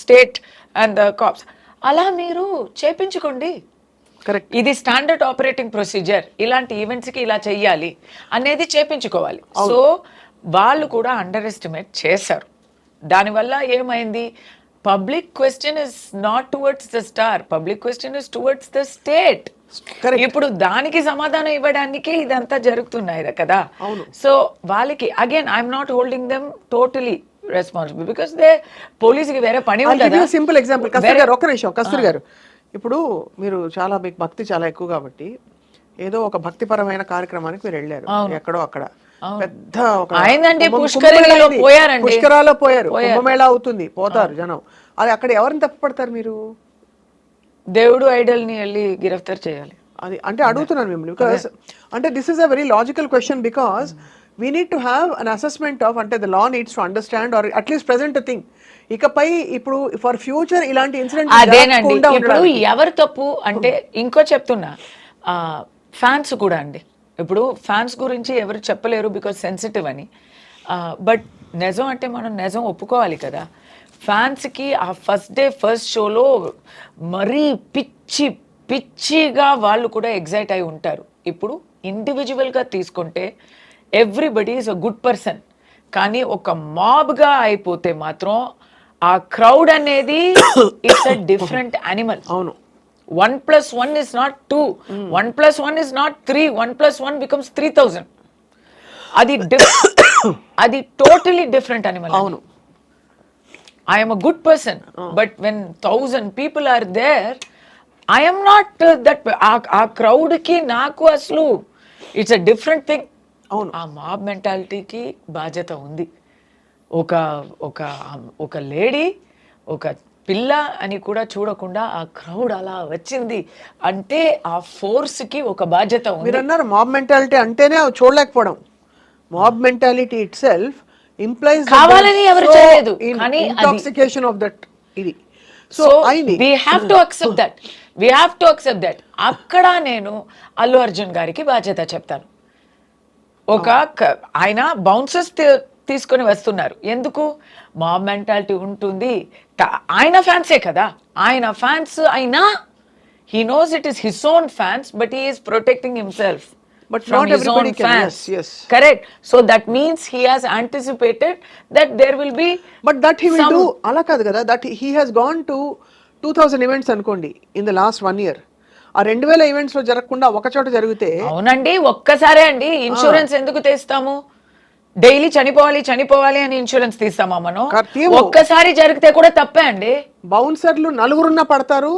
state and the cops. ala meeru chepinchukondi. Correct, ఇది స్టాండర్డ్ ఆపరేటింగ్ ప్రొసీజర్, ఇలాంటి ఈవెంట్స్కి ఇలా చెయ్యాలి అనేది చేపించుకోవాలి. సో వాళ్ళు కూడా అండర్ ఎస్టిమేట్ చేశారు. దానివల్ల ఏమైంది, public question is not towards the star, public question is towards the state. ఇప్పుడు దానికి సమాధానం ఇవ్వడానికి ఇదంతా జరుగుతున్నాయి కదా. సో వాళ్ళకి again I'm not holding them totally responsible because they పోలీసుకి వేరే పని ఉంది. సింపుల్ ఎగ్జాంపుల్, కస్తూరి గారు, ఒక్క నిమిషం. కస్తూరి గారు, ఇప్పుడు మీరు చాలా, మీకు భక్తి చాలా ఎక్కువ కాబట్టి ఏదో ఒక భక్తిపరమైన కార్యక్రమానికి మీరు వెళ్ళారు, ఎక్కడో అక్కడ పెద్ద పుష్కరాల్లో పోయారు, కుంభమేళా అవుతుంది, పోతారు జనం. అది అక్కడ ఎవరిని తప్పుపడతారు మీరు? దేవుడు ఐడల్ ని వెళ్ళి గిరఫ్తార్ చేయాలి. అది అంటే అడుగుతున్నాను మిమ్మల్ని, బికాస్ అంటే this is a very logical question, because we need to have an assessment of, అంటే the law needs to understand or at least present thing. ఇకపై ఇప్పుడు ఫర్ ఫ్యూచర్ ఇలాంటి ఇన్సిడెంట్ అదేనండి. ఇప్పుడు ఎవరు తప్పు అంటే ఇంకో చెప్తున్నా, ఫ్యాన్స్ కూడా అండి. ఇప్పుడు ఫ్యాన్స్ గురించి ఎవరు చెప్పలేరు బికాజ్ సెన్సిటివ్ అని, బట్ నిజం అంటే మనం నిజం ఒప్పుకోవాలి కదా. ఫ్యాన్స్కి ఆ ఫస్ట్ డే ఫస్ట్ షోలో మరీ పిచ్చిగా వాళ్ళు కూడా ఎగ్జైట్ అయి ఉంటారు. ఇప్పుడు ఇండివిజువల్గా తీసుకుంటే everybody is a good person, కానీ ఒక మాబ్గా అయిపోతే మాత్రం ఆ క్రౌడ్ అనేది ఇట్స్ అ డిఫరెంట్ యానిమల్. అవును 1+1 is not 2, 1+1 is not 3, 1+1 becomes 3,000. అది అది టోటలీ డిఫరెంట్ అనిమల్. అవును I am a good person, but when 1,000 people are there, I am not that. ఆ crowd కి నాకు అసలు ఇట్స్ అ డిఫరెంట్ థింగ్. అవును ఆ మాబ్ మెంటాలిటీకి బాధ్యత ఉంది. ఒక ఒక ఒక లేడీ, ఒక పిల్ల అని కూడా చూడకుండా ఆ క్రౌడ్ అలా వచ్చింది అంటే ఆ ఫోర్స్ కి ఒక బాధ్యత ఉంది. మీరు అన్నారు మాబ్ మెంటాలిటీ అంటేనే అవి చూడలేకపోవడం. Mob mentality itself implies కావాలని ఎవరు చేయలేదు, కానీ ఇంటాక్సికేషన్ ఆఫ్ దట్ ఇది. So we have to accept that, we have to accept that. అక్కడ నేను అల్లు అర్జున్ గారికి బాధ్యత చెప్తాను. ఆయన బౌన్సర్స్ తీసుకొని వస్తున్నారు, ఎందుకు? మాబ్ మెంటాలిటీ ఉంటుంది. ఆయన ఫ్యాన్సే కదా, ఆయన ఫ్యాన్స్ అయినా he knows it is his own fans, but he is protecting himself But from not his everybody own can. fans. Yes. Correct. So that means he has anticipated that there will be but that he will some- do. అలా కాదు కదా, that he has gone to 2000 events అనుకోండి ఇన్ ద లాస్ట్ 1 year. ఆ 2000 ఈవెంట్స్ లో జరగకుండా ఒక చోట జరిగితే అవునండి, ఒక్కసారే అండి. ఇన్సూరెన్స్ ఎందుకు తీస్తాము? డైలీ చనిపోవాలి అని ఇన్సూరెన్స్ తీస్తామా మనం? తీయము. ఒక్కసారి జరిగితే కూడా తప్పే అండి. బౌన్సర్లు 4 పడతారు,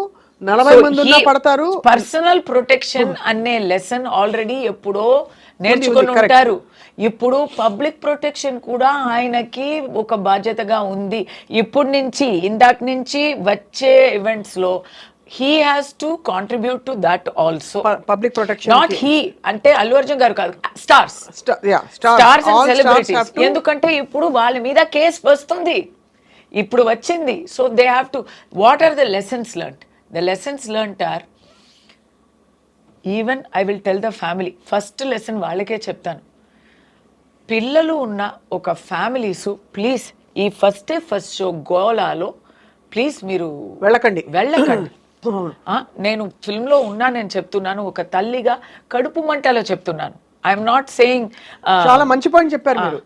40 మంది ఉన్నా పడతారు. పర్సనల్ ప్రొటెక్షన్ అనే లెసన్ ఆల్రెడీ ఎప్పుడో నేర్చుకొని ఉంది, correct. ఉంటారు. ఇప్పుడు పబ్లిక్ ప్రొటెక్షన్ కూడా ఆయనకి ఒక బాధ్యతగా ఉంది. ఇప్పుడు నుంచి ఇందాక నుంచి వచ్చే ఈవెంట్స్ లో he has to contribute to that also. Public protection Not he అంటే అల్లు అర్జున్ గారు కాదు, స్టార్స్ స్టార్స్ అండ్ సెలబ్రిటీస్. ఎందుకంటే ఇప్పుడు వాళ్ళ మీద కేసు వస్తుంది, ఇప్పుడు వచ్చింది. So they have to, what are the lessons learned? The lessons learned are, even I will tell the family, first lesson వాళ్ళకే చెప్తాను. పిల్లలు ఉన్న ఒక ఫ్యామిలీస్ ప్లీజ్ ఈ ఫస్ట్ షో గోలాలో ప్లీజ్ మీరు వెళ్ళకండి. నేను ఫిల్మ్లో ఉన్నా, నేను చెప్తున్నాను, ఒక తల్లిగా కడుపు మంటలో చెప్తున్నాను. I'm not saying. చాలా మంచి పాయింట్ చెప్పారు మీరు,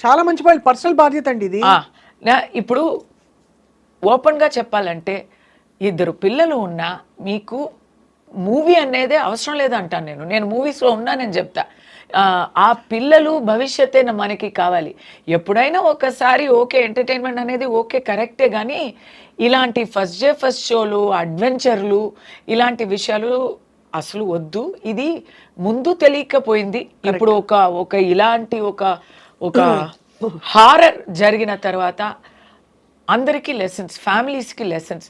చాలా మంచి పాయింట్. పర్సనల్ బాధ్యత అండి ఇది. ఇప్పుడు ఓపెన్గా చెప్పాలంటే 2 పిల్లలు ఉన్నా మీకు మూవీ అనేదే అవసరం లేదంటాను నేను మూవీస్లో ఉన్నా, నేను చెప్తా. ఆ పిల్లలు భవిష్యత్తే మనకి కావాలి. ఎప్పుడైనా ఒకసారి ఓకే ఎంటర్టైన్మెంట్ అనేది ఓకే కరెక్టే, కానీ ఇలాంటి ఫస్ట్ షోలు, అడ్వెంచర్లు, ఇలాంటి విషయాలు అసలు వద్దు. ఇది ముందు తెలియకపోయింది, ఇప్పుడు ఒక ఇలాంటి ఒక హారర్ జరిగిన తర్వాత అందరికీ లెసన్స్, ఫ్యామిలీస్కి లెసన్స్.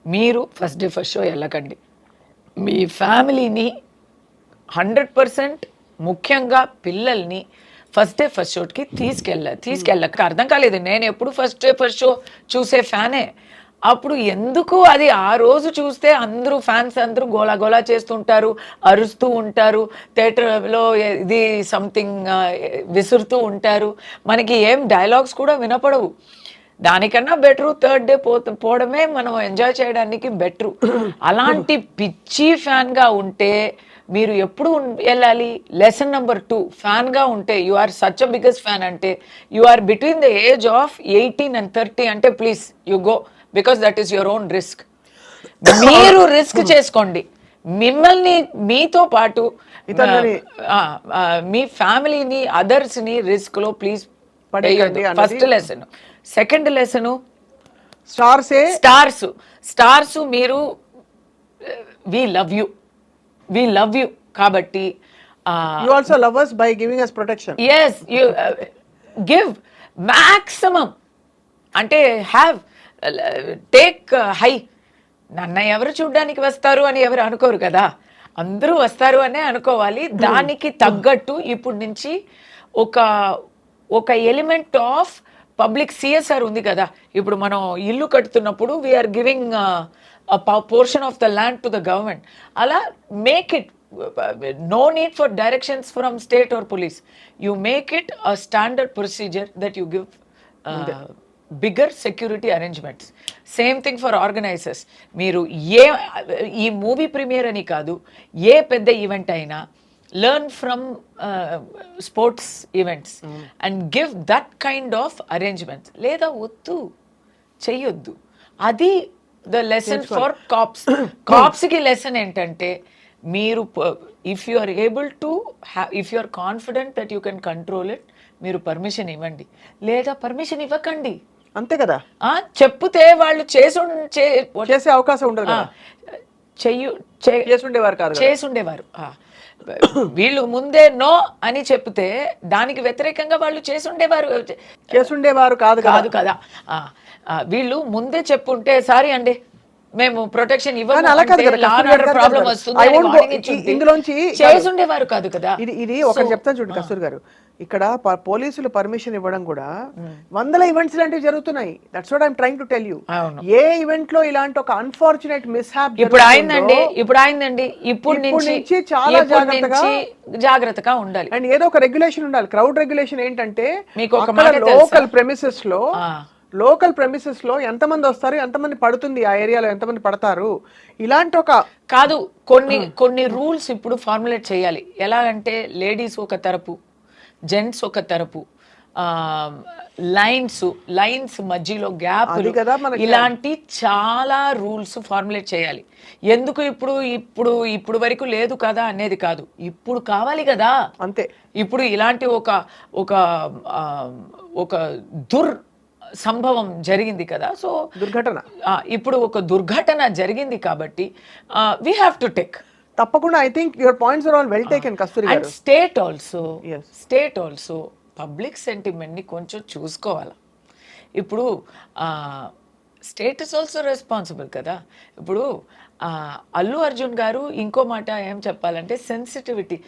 మీరు ఫస్ట్ షో వెళ్ళకండి. మీ ఫ్యామిలీని 100%, ముఖ్యంగా పిల్లల్ని ఫస్ట్ షోకి తీసుకెళ్ళక. అర్థం కాలేదు, నేను ఎప్పుడు ఫస్ట్ షో చూసే ఫ్యానే. అప్పుడు ఎందుకు అది ఆ రోజు చూస్తే అందరూ ఫ్యాన్స్ అందరూ గోలా చేస్తుంటారు, అరుస్తూ ఉంటారు, థియేటర్లో ఇది సంథింగ్ విసురుతూ ఉంటారు, మనకి ఏం డైలాగ్స్ కూడా వినపడవు. దానికన్నా బెటరు థర్డ్ డే పోవడమే మనం ఎంజాయ్ చేయడానికి బెటరు. అలాంటి పిచ్చి ఫ్యాన్గా ఉంటే మీరు ఎప్పుడు వెళ్ళాలి? లెసన్ నెంబర్ 2, ఫ్యాన్గా ఉంటే you are such a biggest fan అంటే you are between the age of 18 and 30 అంటే please you go, because that is your own risk. మీరు రిస్క్ చేసుకోండి, మిమ్మల్ని మీతో పాటు మీ ఫ్యామిలీని, అదర్స్ని రిస్క్లో ప్లీజ్ పడేయండి. First lesson. Second lesson, stars మీరు వి లవ్ యూ కాబట్టి you also love us by giving us protection. yes you give maximum అంటే టేక్ హై. నన్ను ఎవరు చూడ్డానికి వస్తారు అని ఎవరు అనుకోరు కదా, అందరూ వస్తారు అనే అనుకోవాలి. దానికి తగ్గట్టు ఇప్పుడు నుంచి ఒక ఎలిమెంట్ ఆఫ్ పబ్లిక్ CSR ఉంది కదా. ఇప్పుడు మనం ఇల్లు కడుతున్నప్పుడు we are giving portion of the land to the government. Ala make it, no need for directions from state or police. You make it a standard procedure that you give bigger security arrangements. Same thing for organizers. మీరు ఈ మూవీ ప్రీమియర్ అని కాదు, ఏ పెద్ద ఈవెంట్ అయినా learn from sports events and give that kind of arrangements. లేదా వద్దు, చెయ్యొద్దు. అది ద లెసన్ ఫర్ కాప్స్కి లెసన్ ఏంటంటే మీరు if you are able to if you are confident that you can control it, మీరు పర్మిషన్ ఇవ్వండి, లేదా పర్మిషన్ ఇవ్వకండి. అంతే కదా, చెప్తే వాళ్ళు చేసే అవకాశం ఉండదు కదా. చేసుండేవారు కాదు, చేసుండేవారు. వీళ్ళు ముందే నో అని చెప్తే దానికి వ్యతిరేకంగా వాళ్ళు చేసుండేవారు కాదు కాదు కదా. వీళ్ళు ముందే చెప్పుంటే సారీ అండి మేము ప్రొటెక్షన్ ప్రాబ్లం వస్తుంది చేసుండేవారు కాదు కదా. ఇది ఒకటి చెప్తాను చూడు కస్తూరి గారు, ఇక్కడ పోలీసులు పర్మిషన్ ఇవ్వడం కూడా వందల ఈవెంట్స్ లాంటివి జరుగుతున్నాయి. That's what I am trying to tell you. A event లో ఇలాంటి ఒక అన్ఫార్చునేట్ మిస్హాప్ ఇప్పుడు అయిందండి ఇప్పుడు నుంచి చాలా జాగ్రత్తగా ఉండాలి. అండ్ ఏదో ఒక రెగ్యులేషన్ ఉండాలి. క్రౌడ్ రెగ్యులేషన్ ఏంటంటే మీకు ఒక లోకల్ ప్రెమిసెస్ లో ఎంతమంది వస్తారు, ఎంతమంది పడుతుంది, ఆ ఏరియాలో ఎంతమంది పడతారు, ఇలాంటి ఒక కాదు కొన్ని రూల్స్ ఇప్పుడు ఫార్ములేట్ చేయాలి. ఎలా అంటే లేడీస్ ఒక తరపు, జెంట్స్ ఒక తరపు, లైన్స్ మధ్యలో గ్యాప్, ఇలాంటి చాలా రూల్స్ ఫార్ములేట్ చేయాలి. ఎందుకు ఇప్పుడు వరకు లేదు కదా అనేది కాదు, ఇప్పుడు కావాలి కదా. అంతే, ఇప్పుడు ఇలాంటి ఒక సంభవం జరిగింది కదా. సో దుర్ఘటన, ఇప్పుడు ఒక దుర్ఘటన జరిగింది కాబట్టి వీ హ్యావ్ టు టేక్. తప్పకుండా. I think your points are all well taken Kasturi గారు. అండ్ స్టేట్ ఆల్సో పబ్లిక్ సెంటిమెంట్ని కొంచెం చూసుకోవాలి. ఇప్పుడు స్టేట్ ఇస్ ఆల్సో రెస్పాన్సిబుల్ కదా. ఇప్పుడు అల్లు అర్జున్ గారు ఇంకో మాట ఏం చెప్పాలంటే సెన్సిటివిటీ.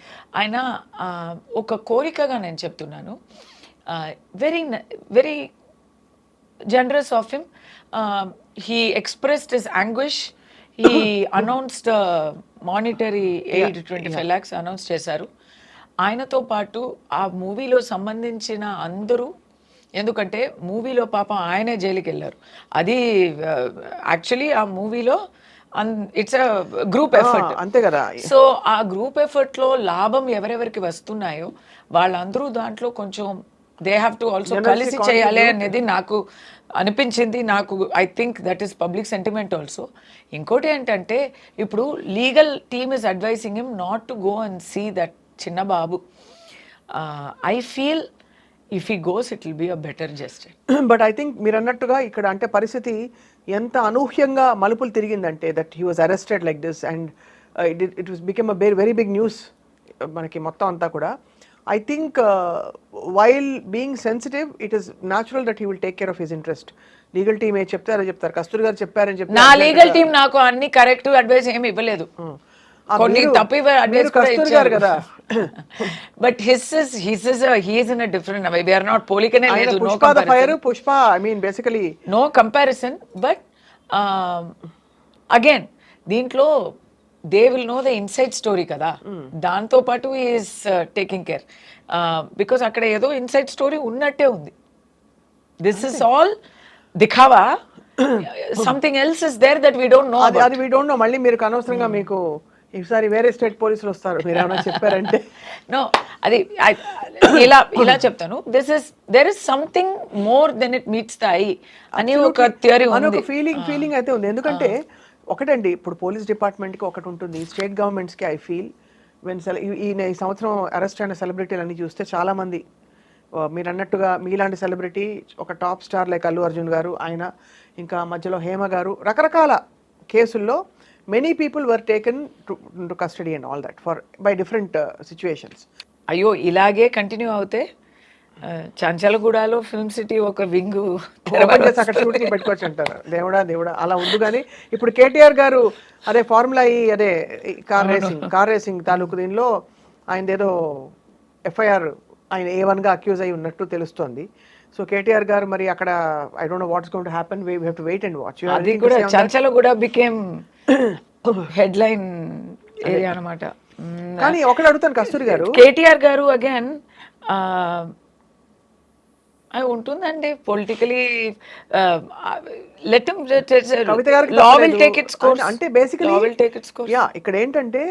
ఆయన ఒక కోరికగా నేను చెప్తున్నాను, very very generous of him. He expressed his anguish. He announced monetary aid 25 lakhs announce చేశారు. ఆయనతో పాటు ఆ మూవీలో సంబంధించిన అందరూ, ఎందుకంటే మూవీలో పాపం ఆయనే జైలుకి వెళ్ళారు. అది యాక్చువల్లీ ఆ మూవీలో ఇట్స్ అ గ్రూప్ ఎఫర్ట్, అంతే కదా. సో ఆ గ్రూప్ ఎఫర్ట్లో లాభం ఎవరెవరికి వస్తున్నాయో వాళ్ళందరూ దాంట్లో కొంచెం దే హ్యావ్ టు ఆల్సో కలిసి చేయాలి అనేది నాకు అనిపించింది. I think that is public sentiment also. ఇంకోటి ఏంటంటే ఇప్పుడు legal team is advising him not to go and see that చిన్న బాబు. I feel if he goes it will be a better justice. But I think మీరు అన్నట్టుగా ఇక్కడ అంటే పరిస్థితి ఎంత అనూహ్యంగా మలుపులు తిరిగిందంటే that he was arrested like this and it was become a very big news మనకి మొత్తం అంతా కూడా. I think while being sensitive, it is natural that he will take care of his interest. Legal team ఏ చెప్తారో చెప్తారు, కస్తూరి గారు చెప్పారని చెప్పి నా లీగల్ టీమ్ నాకు అన్ని కరెక్ట్ అడ్వైస్ ఏమి ఇవ్వలేదు, కొన్ని తప్పు అడ్వైస్ కూడా ఇచ్చారు కదా. But he is in a different way. We are not పోలికనే లేదు. No fire Pushpa, I mean basically no comparison. But again దీంట్లో they will know the inside story కదా. దాంతో పాటు ఈస్ టేకింగ్ కేర్ బికాస్ అక్కడ ఏదో ఇన్సైడ్ స్టోరీ ఉన్నట్టే ఉంది. దిస్ ఇస్ ఆల్ దిఖావా, something else is there that we don't know. అది వి డోంట్ నో. మళ్ళీ మీరు అనవసరంగా మీకు ఈసారి వేరే స్టేట్ పోలీసులు వస్తారు, మీరు ఏమైనా చెప్పారంటే. నో, అది ఇలా చెప్తాను. There is something more than it meets the eye అని ఒక థియరీ ఉంది, ఫీలింగ్ అయితే ఉంది. ఎందుకంటే ఒకటండి, ఇప్పుడు పోలీస్ డిపార్ట్మెంట్కి ఒకటి ఉంటుంది, స్టేట్ గవర్నమెంట్స్కి ఐ ఫీల్ వెన్ ఈ సంవత్సరం అరెస్ట్ అయిన సెలబ్రిటీలు అన్ని చూస్తే చాలామంది మీరు అన్నట్టుగా మీలాంటి సెలబ్రిటీ, ఒక top star like Allu Arjun గారు, ఆయన ఇంకా మధ్యలో హేమ గారు, రకరకాల కేసుల్లో many people were taken to custody and all that for by different situations. అయ్యో ఇలాగే కంటిన్యూ అవుతే చంచలగూడలో ఫిల్మ్ సిటీ ఒక వింగ్ అక్కడ షూటింగ్ పెట్టుకోవచ్చు అంటారు. దేవుడా అలా ఉంది. కానీ ఇప్పుడు కేటీఆర్ గారు అదే ఫార్ములా అదే కార్ రేసింగ్ తాలూకు దీనిలో ఆయన ఏదో ఎఫ్ఐఆర్ ఆయన A1గా అక్యూజ్ అయి ఉన్నట్టు తెలుస్తోంది. సో కేటీఆర్ గారు మరి అక్కడ I don't know what's going to happen, we have to wait and watch. అది కూడా చంచలగూడ బికేమ్ హెడ్లైన్ ఏరియా అన్నమాట. కానీ ఒకటి అడుగుతాను కస్తూరి గారు, కేటీఆర్ గారు అగైన్ అది ఉంటుందండి పొలిటికలీ అంటే బేసికలీ ఇక్కడ ఏంటంటే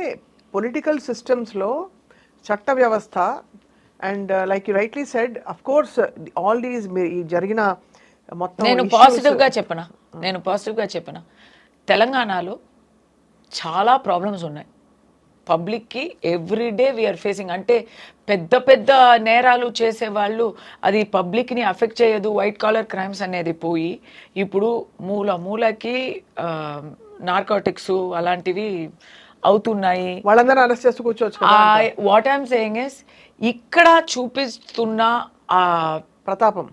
పొలిటికల్ సిస్టమ్స్లో చట్ట వ్యవస్థ and like you rightly said, of course all these ఈ జరిగిన మొత్తం నేను issues- పాజిటివ్గా చెప్పనా తెలంగాణలో చాలా ప్రాబ్లమ్స్ ఉన్నాయి పబ్లిక్కి ఎవ్రీడే వీఆర్ ఫేసింగ్. అంటే పెద్ద పెద్ద నేరాలు చేసేవాళ్ళు అది పబ్లిక్ని అఫెక్ట్ చేయదు, వైట్ కాలర్ క్రైమ్స్ అనేది పోయి ఇప్పుడు మూలకి నార్కోటిక్స్ అలాంటివి అవుతున్నాయి. వాళ్ళందరూ అరెస్ట్ చేస్తూ కూర్చోవచ్చు కదా. వాట్ ఐఎమ్ సేయింగ్ ఇస్ ఇక్కడ చూపిస్తున్న ఆ ప్రతాపం,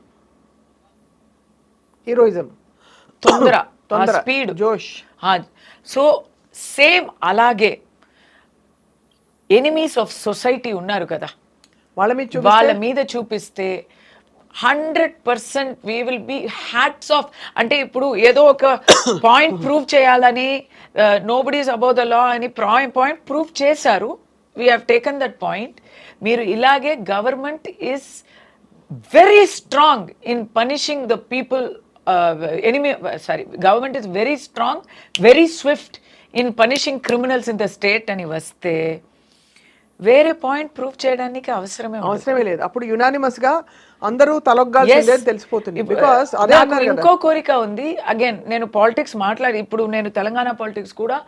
హీరోయిజం, తొందర తొందర, స్పీడ్, జోష్. సో సేమ్ అలాగే ఎనిమీస్ ఆఫ్ సొసైటీ ఉన్నారు కదా, వాళ్ళ మీద చూపిస్తే 100% we will be hats off. అంటే ఇప్పుడు ఏదో ఒక పాయింట్ ప్రూవ్ చేయాలని నోబడీస్ అబౌట్ ద లా అని పాయింట్ ప్రూవ్ చేశారు. We have taken that point. మీరు ఇలాగే government is very strong in punishing the people. Government is very strong, very Swift in punishing criminals in the state అని వస్తే వేరే పాయింట్ ప్రూవ్ చేయడానికి అవసరమే లేదు. అప్పుడు యునానిమస్ గా అందరూ తలొగ్గాల్సిందే అని తెలిసిపోతుంది. బికాస్ అదే అన్నారు కదా. ఇంకో కోరిక ఉంది. అగైన్ నేను పాలిటిక్స్ ఇప్పుడు నేను తెలంగాణ పాలిటిక్స్ కూడా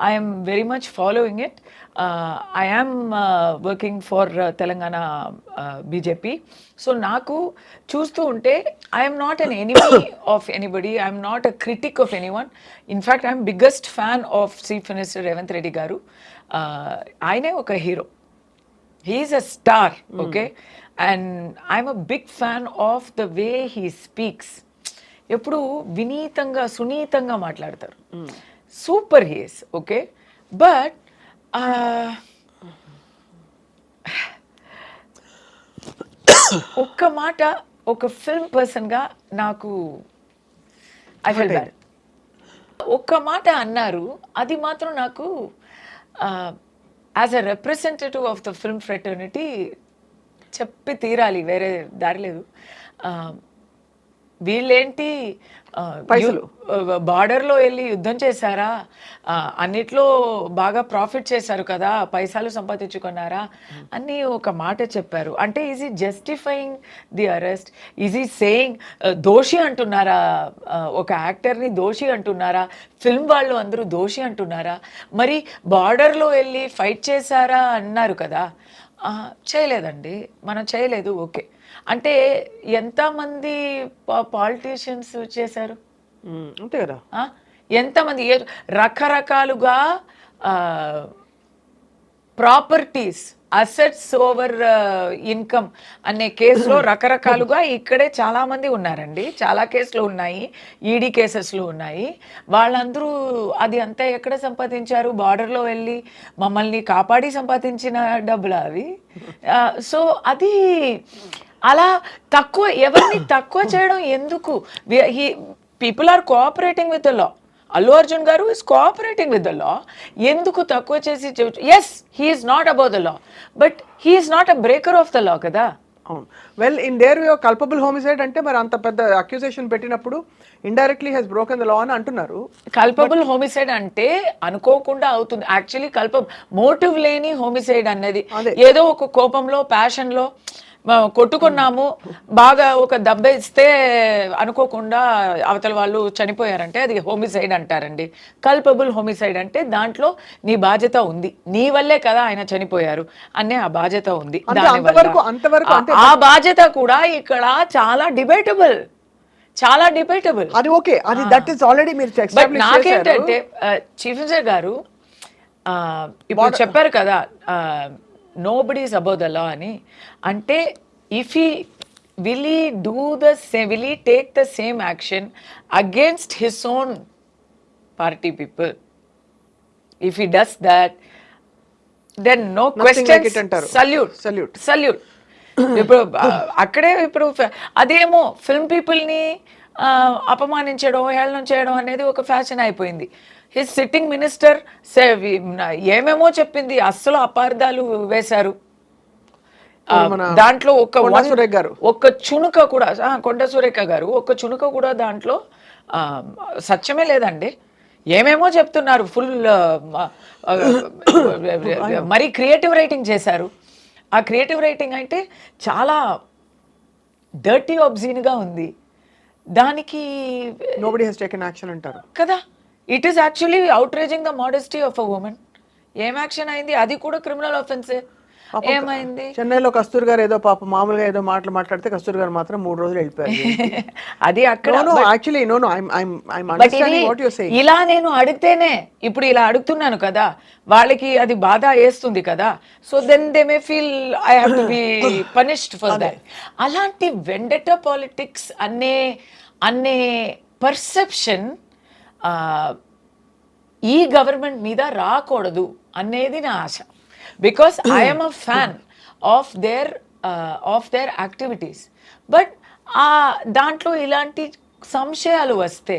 I'm very much following it. I'm working for Telangana BJP. So నాకు చూస్తూ ఉంటే I'm not an enemy of anybody, I'm not a critique of any one. In fact I'm biggest fan of chief minister Revanth Reddy గారు. ఆయనే ఒక hero, he's a star, okay? And I'm a big fan of the way he speaks. ఎప్పుడు వినీతంగా సునీతంగా మాట్లాడతారు. Super he's, okay. బట్ ఒక్క మాట ఒక ఫిల్మ్ పర్సన్గా నాకు ఐ ఫెల్ బ్యాడ్. ఒక్క మాట అన్నారు, అది మాత్రం నాకు as a representative of the film fraternity చెప్పి తీరాలి, వేరే దారి లేదు. వీళ్ళేంటి బార్డర్లో వెళ్ళి యుద్ధం చేశారా, అన్నిట్లో బాగా ప్రాఫిట్ చేశారు కదా, పైసలు సంపాదించుకున్నారా అని ఒక మాట చెప్పారు. అంటే ఈజ్ ఈ జస్టిఫైయింగ్ ది అరెస్ట్? ఈజ్ ఈ సేయింగ్ దోషి అంటున్నారా, ఒక యాక్టర్ని దోషి అంటున్నారా, ఫిల్మ్ వాళ్ళు అందరూ దోషి అంటున్నారా? మరి బార్డర్లో వెళ్ళి ఫైట్ చేశారా అన్నారు కదా, చేయలేదండి, మనం చేయలేదు, ఓకే. అంటే ఎంతమంది పాలిటీషియన్స్ చేశారు అంతే కదా. ఎంతమంది రకరకాలుగా ప్రాపర్టీస్, అసెట్స్ ఓవర్ ఇన్కమ్ అనే కేసులో రకరకాలుగా ఇక్కడే చాలా మంది ఉన్నారండి. చాలా కేసులు ఉన్నాయి, ఈడీ కేసెస్లు ఉన్నాయి. వాళ్ళందరూ అది అంతా ఎక్కడ సంపాదించారు? బార్డర్లో వెళ్ళి మమ్మల్ని కాపాడి సంపాదించిన డబ్బులు అవి. సో అది అలా ఎవరిని తక్కువ చేయడం ఎందుకు? People are cooperating with the law. Allu Arjun గారు is cooperating with the law. ఎందుకు తక్కువ చేసి? Yes, he is not about the law, but he is not a breaker of the law కదా. అవును. Well, in their view culpable homicide అంటే మరి అంత పెద్ద అక్యూజేషన్ పెట్టినప్పుడు indirectly he's broken the law అని అంటున్నారు. కల్పబుల్ హోమిసైడ్ అంటే అనుకోకుండా అవుతుంది. యాక్చువల్లీ మోటివ్ లేని హోమిసైడ్ అన్నది ఏదో ఒక కోపంలో, ప్యాషన్లో కొట్టుకున్నాము, బాగా ఒక దెబ్బ ఇస్తే అనుకోకుండా అవతల వాళ్ళు చనిపోయారంటే అది హోమిసైడ్ అంటారండి. కల్పబుల్ హోమిసైడ్ అంటే దాంట్లో నీ బాధ్యత ఉంది, నీ వల్లే కదా ఆయన చనిపోయారు అనే ఆ బాధ్యత ఉంది. ఆ బాధ్యత కూడా ఇక్కడ చాలా డిబేటబుల్. అది ఓకే, అది దట్ ఈస్ ఆల్రెడీ మీరు ఎస్టాబ్లిష్ చేశారు. నాకేంటంటే చీఫ్ మినిస్టర్ గారు ఇప్పుడు చెప్పారు కదా, nobody is above the law అని. అంటే if he will he take the same action against his own party people? If he does that, then no questions, salute. ఇప్పుడు అక్కడే ఇప్పుడు అదేమో ఫిల్మ్ పీపుల్ని అపమానించడం, హేళన చేయడం అనేది ఒక ఫ్యాషన్ అయిపోయింది. హిస్ సిట్టింగ్ మినిస్టర్ ఏమేమో చెప్పింది, అస్సలు అపార్థాలు వేశారు. దాంట్లో ఒక్క చునుక కూడా, కొండ సురేఖ గారు ఒక్క చునుక కూడా దాంట్లో సత్యమే లేదండి. ఏమేమో చెప్తున్నారు, ఫుల్ మరి క్రియేటివ్ రైటింగ్ చేశారు. ఆ క్రియేటివ్ రైటింగ్ అంటే చాలా డర్టీ ఆబ్జీన్గా ఉంది. దానికి నోబడి హెస్ టేకెన్ యాక్షన్ అంటారు. కదా, it is actually outraging the modesty of a women. ఏం యాక్షన్ అయింది? అది కూడా క్రిమినల్ ఆఫెన్సే. ఏమైంది? చెన్నైలో కస్తూరి గారు ఏదో పాప మామూలుగా ఏదో మాటలు మాట్లాడితే కస్తూరి గారు మాత్రం 3 రోజులు వెళ్ళిపోయారు. అది అక్కడ యాక్చువల్లీ నో ఐఎమ్ బట్ ఇది అండర్స్టాండింగ్ వాట్ యు సేయింగ్. ఇలా నేను అడిగితేనే, ఇప్పుడు ఇలా అడుగుతున్నాను కదా, వాళ్ళకి అది బాధ వేస్తుంది కదా, so then they may feel I have to be punished for that. అలాంటి వెండటా పాలిటిక్స్ అనే పర్సెప్షన్ ఈ గవర్నమెంట్ మీద రాకూడదు అనేది నా ఆశ. Because I'm a fan of their activities. But దాంట్లో ఇలాంటి సంశయాలు వస్తే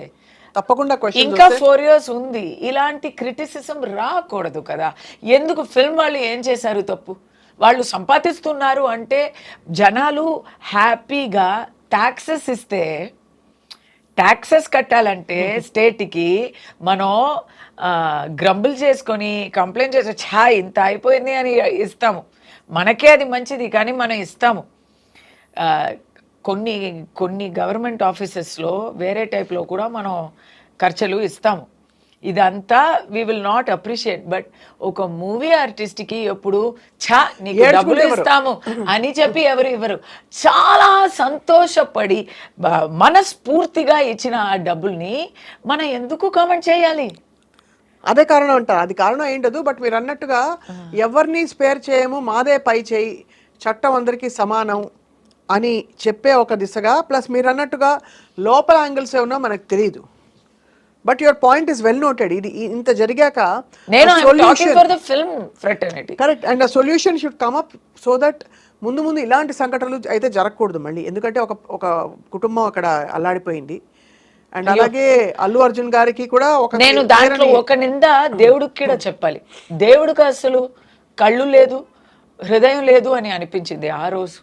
తప్పకుండా ఇంకా 4 years ఉంది, ఇలాంటి క్రిటిసిజం రాకూడదు కదా. ఎందుకు ఫిల్మ్ వాళ్ళు ఏం చేశారు తప్పు? వాళ్ళు సంపాదిస్తున్నారు అంటే జనాలు హ్యాపీగా ట్యాక్సెస్ ఇస్తే, ట్యాక్సెస్ కట్టాలంటే స్టేట్కి మనం గ్రంబుల్ చేసుకొని కంప్లైంట్ చేసి ఛా ఇంత అయిపోయింది అని ఇస్తాము. మనకే అది మంచిది కానీ మనం ఇస్తాము. కొన్ని గవర్నమెంట్ ఆఫీసెస్లో వేరే టైప్లో కూడా మనం ఖర్చులు ఇస్తాము. ఇదంతా we will not appreciate. But ఒక మూవీ ఆర్టిస్ట్కి ఎప్పుడు ఛా నీకు డబ్బులు ఇస్తాము అని చెప్పి ఎవరు ఇవ్వరు. చాలా సంతోషపడి మనస్ఫూర్తిగా ఇచ్చిన ఆ డబ్బుల్ని మనం ఎందుకు కామెంట్ చేయాలి? అదే కారణం అంటారు. అది కారణం ఏంటదు. బట్ మీరు అన్నట్టుగా ఎవరిని స్పేర్ చేయము, మాదే పై చేయి, చట్టం అందరికీ సమానం అని చెప్పే ఒక దిశగా, ప్లస్ మీరు అన్నట్టుగా లోపల యాంగిల్స్ ఏమన్నా మనకు తెలియదు. But your point is well noted. ఇది ఇంత జరిగాక correct, and solution should come up so that ముందు ఇలాంటి సంఘటనలు అయితే జరగకూడదు మళ్ళీ. ఎందుకంటే ఒక కుటుంబం అక్కడ అల్లాడిపోయింది. అండ్ అలాగే అల్లు అర్జున్ గారికి కూడా నేను దాంట్లో ఒక నింద దేవుడికి కూడా చెప్పాలి. దేవుడికి అసలు కళ్ళు లేదు, హృదయం లేదు అని అనిపించింది ఆ రోజు.